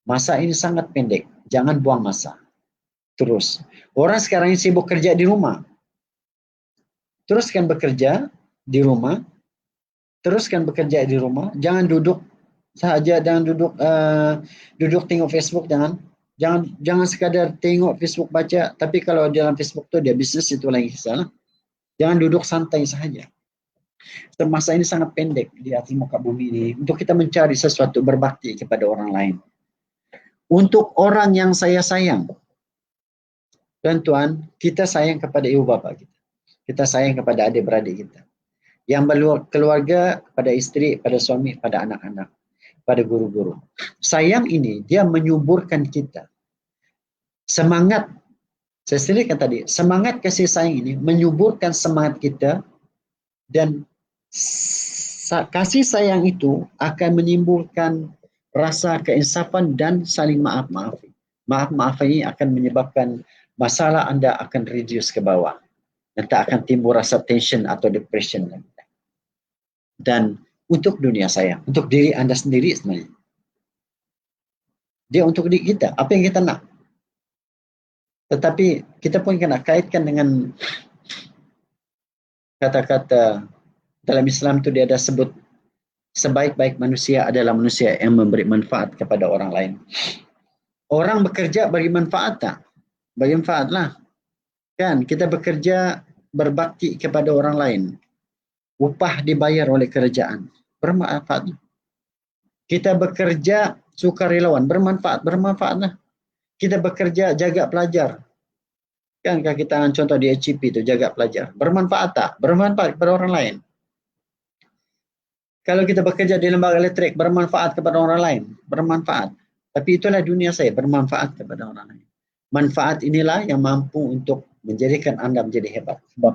Masa ini sangat pendek. Jangan buang masa. Terus. Orang sekarang ini sibuk kerja di rumah. Teruskan bekerja di rumah. Teruskan bekerja di rumah. Jangan duduk sahaja. Jangan duduk tengok Facebook. Jangan sekadar tengok Facebook baca. Tapi kalau dalam Facebook tu dia bisnes, itu lagi kisah. Jangan duduk santai sahaja. Masa ini sangat pendek di atas muka bumi ini. Untuk kita mencari sesuatu berbakti kepada orang lain. Untuk orang yang saya sayang. Tuan-tuan, kita sayang kepada ibu bapa kita. Kita sayang kepada adik-beradik kita. Yang keluarga, pada isteri, pada suami, pada anak-anak. Pada guru-guru. Sayang ini, dia menyuburkan kita. Semangat, saya sendirikan tadi, semangat kasih sayang ini menyuburkan semangat kita dan kasih sayang itu akan menimbulkan rasa keinsafan dan saling maaf-maafi. Maaf-maaf ini akan menyebabkan masalah anda akan reduce ke bawah dan tak akan timbul rasa tension atau depression. Dan untuk dunia saya, untuk diri anda sendiri sebenarnya. Dia untuk diri kita, apa yang kita nak. Tetapi kita pun kena kaitkan dengan kata-kata Dalam Islam tu dia ada sebut sebaik-baik manusia adalah manusia yang memberi manfaat kepada orang lain. Orang bekerja bagi manfaat tak? Bagi manfaat lah. Kan kita bekerja berbakti kepada orang lain. Upah dibayar oleh kerajaan. Bermanfaat. Kita bekerja sukarelawan. Bermanfaat lah. Kita bekerja jaga pelajar. Kan kita contoh di HCP itu jaga pelajar. Bermanfaat tak? Bermanfaat kepada orang lain. Kalau kita bekerja di lembaga elektrik, bermanfaat kepada orang lain. Bermanfaat. Tapi itulah dunia saya, bermanfaat kepada orang lain. Manfaat inilah yang mampu untuk menjadikan anda menjadi hebat. Sebab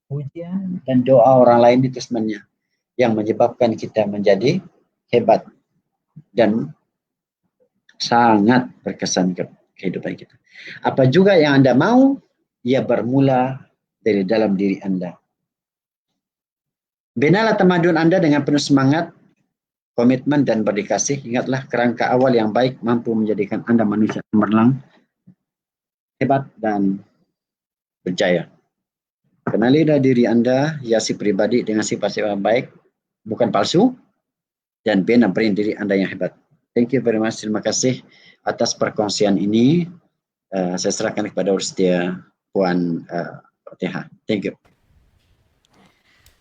pujian dan doa orang lain itu sebenarnya yang menyebabkan kita menjadi hebat dan sangat berkesan ke kehidupan kita. Apa juga yang anda mau, ia bermula dari dalam diri anda. Binalah tamadun anda dengan penuh semangat, komitmen dan berdikasih. Ingatlah kerangka awal yang baik mampu menjadikan anda manusia cemerlang, hebat dan berjaya. Kenalilah diri anda, hiasi pribadi dengan sifat-sifat baik, bukan palsu, dan bina brain diri anda yang hebat. Thank you very much. Terima kasih atas perkongsian ini. Saya serahkan kepada Urustia Puan Fatihah. Thank you.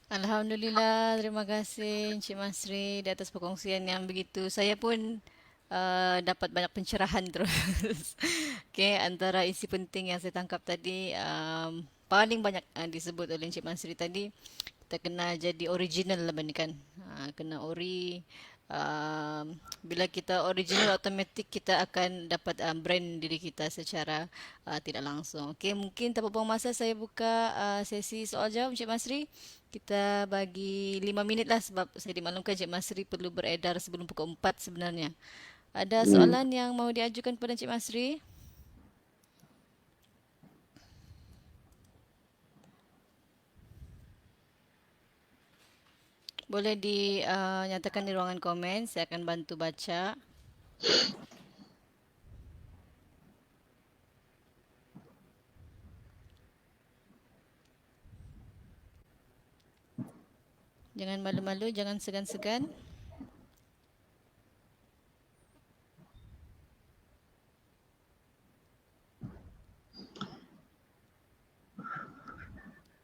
Alhamdulillah, terima kasih Encik Masri di atas perkongsian yang begitu. Saya pun dapat banyak pencerahan terus. Okay, antara isi penting yang saya tangkap tadi, paling banyak disebut oleh Encik Masri tadi, kita kena jadi original lah kan. Kena ori. Bila kita original, automatik kita akan dapat brand diri kita secara tidak langsung. Okay, mungkin tanpa buang masa saya buka sesi soal jawab Encik Masri. Kita bagi 5 minit lah sebab saya dimaklumkan Encik Masri perlu beredar sebelum pukul 4 sebenarnya. Ada soalan yang mau diajukan kepada Encik Masri? Boleh dinyatakan di ruangan komen, saya akan bantu baca. Jangan malu-malu, jangan segan-segan.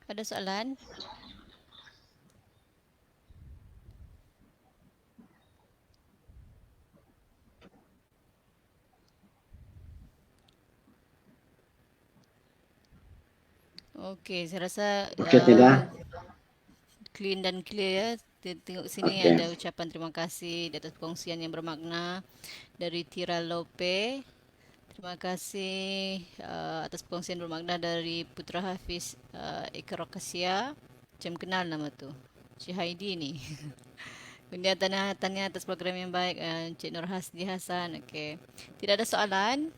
Ada soalan? Okey, saya rasa Tidak. clean dan clear ya. Tengok sini ada ucapan terima kasih di atas perkongsian yang bermakna dari Tira Lope. Terima kasih atas perkongsian bermakna dari Putra Hafiz Ikrokasia. Macam kenal nama tu. Cik Haidi ni. Kemudian tanya atas program yang baik Cik Nur Hasdi Hasan. Okey. Tidak ada soalan.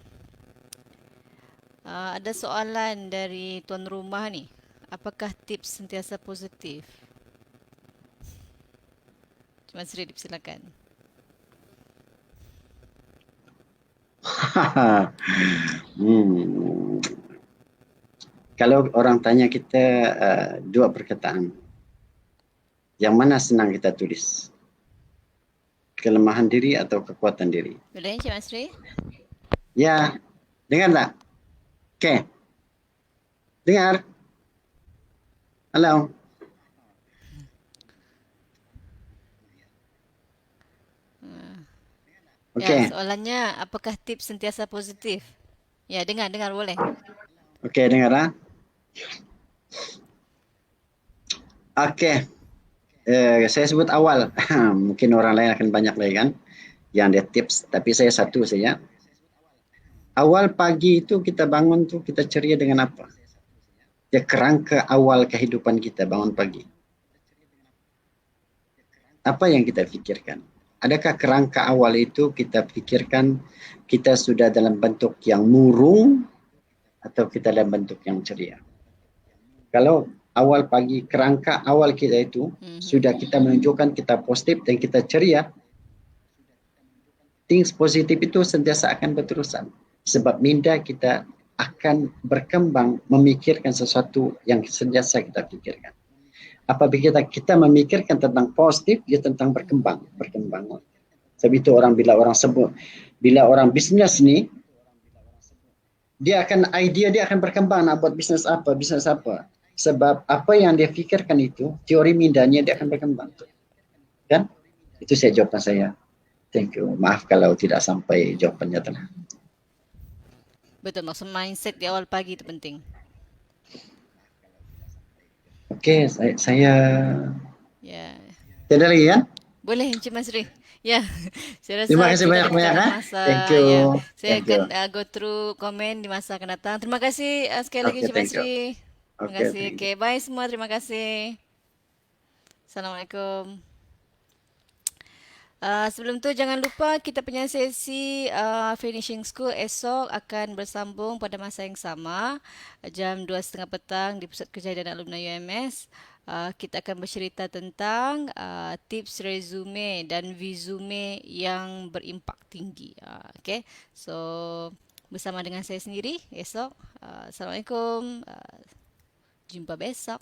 Ada soalan dari tuan rumah ni. Apakah tips sentiasa positif? Cik Masri, silakan. Kalau orang tanya kita dua perkataan, yang mana senang kita tulis? Kelemahan diri atau kekuatan diri? Boleh Cik Masri? Ya, dengar tak? Okey. Dengar? Halo? Okay. Ya, soalannya apakah tips sentiasa positif? Ya, dengar boleh. Okey, dengar lah. Okey. Saya sebut awal. Mungkin orang lain akan banyak lagi kan yang dia tips, tapi saya satu saja. Awal pagi itu kita bangun tu kita ceria dengan apa? Dia kerangka awal kehidupan kita bangun pagi. Apa yang kita fikirkan? Adakah kerangka awal itu kita fikirkan kita sudah dalam bentuk yang murung atau kita dalam bentuk yang ceria? Kalau awal pagi, kerangka awal kita itu sudah kita menunjukkan kita positif dan kita ceria, things positif itu sentiasa akan berterusan. Sebab minda kita akan berkembang memikirkan sesuatu yang sentiasa kita fikirkan. apabila kita memikirkan tentang positif, dia tentang berkembang. Sebab itu bila orang bisnes ni, dia akan berkembang nak buat bisnes apa. Sebab apa yang dia fikirkan itu, teori mindanya dia akan berkembang. Kan? Itu jawapan saya. Thank you. Maaf kalau tidak sampai jawapannya telah. Betul, maksud mindset di awal pagi itu penting. Okey, saya Ya. tiada lagi kan? Boleh Encik Masri. Ya, saya rasa Terima kasih kita dah banyak-banyak. tak ada masa. Thank you. Ya, saya Thank akan you. go through komen di masa akan datang. Terima kasih sekali lagi Okay, Encik thank you. Masri. Terima Okay, kasih. thank you. Okay, bye semua. Terima kasih. Assalamualaikum. Sebelum tu jangan lupa kita punya sesi finishing school esok akan bersambung pada masa yang sama jam 2:30 petang di Pusat Kejayaan Alumni UMS. Kita akan bercerita tentang tips resume dan vizume yang berimpak tinggi. Okay, so bersama dengan saya sendiri esok. Assalamualaikum. Jumpa besok.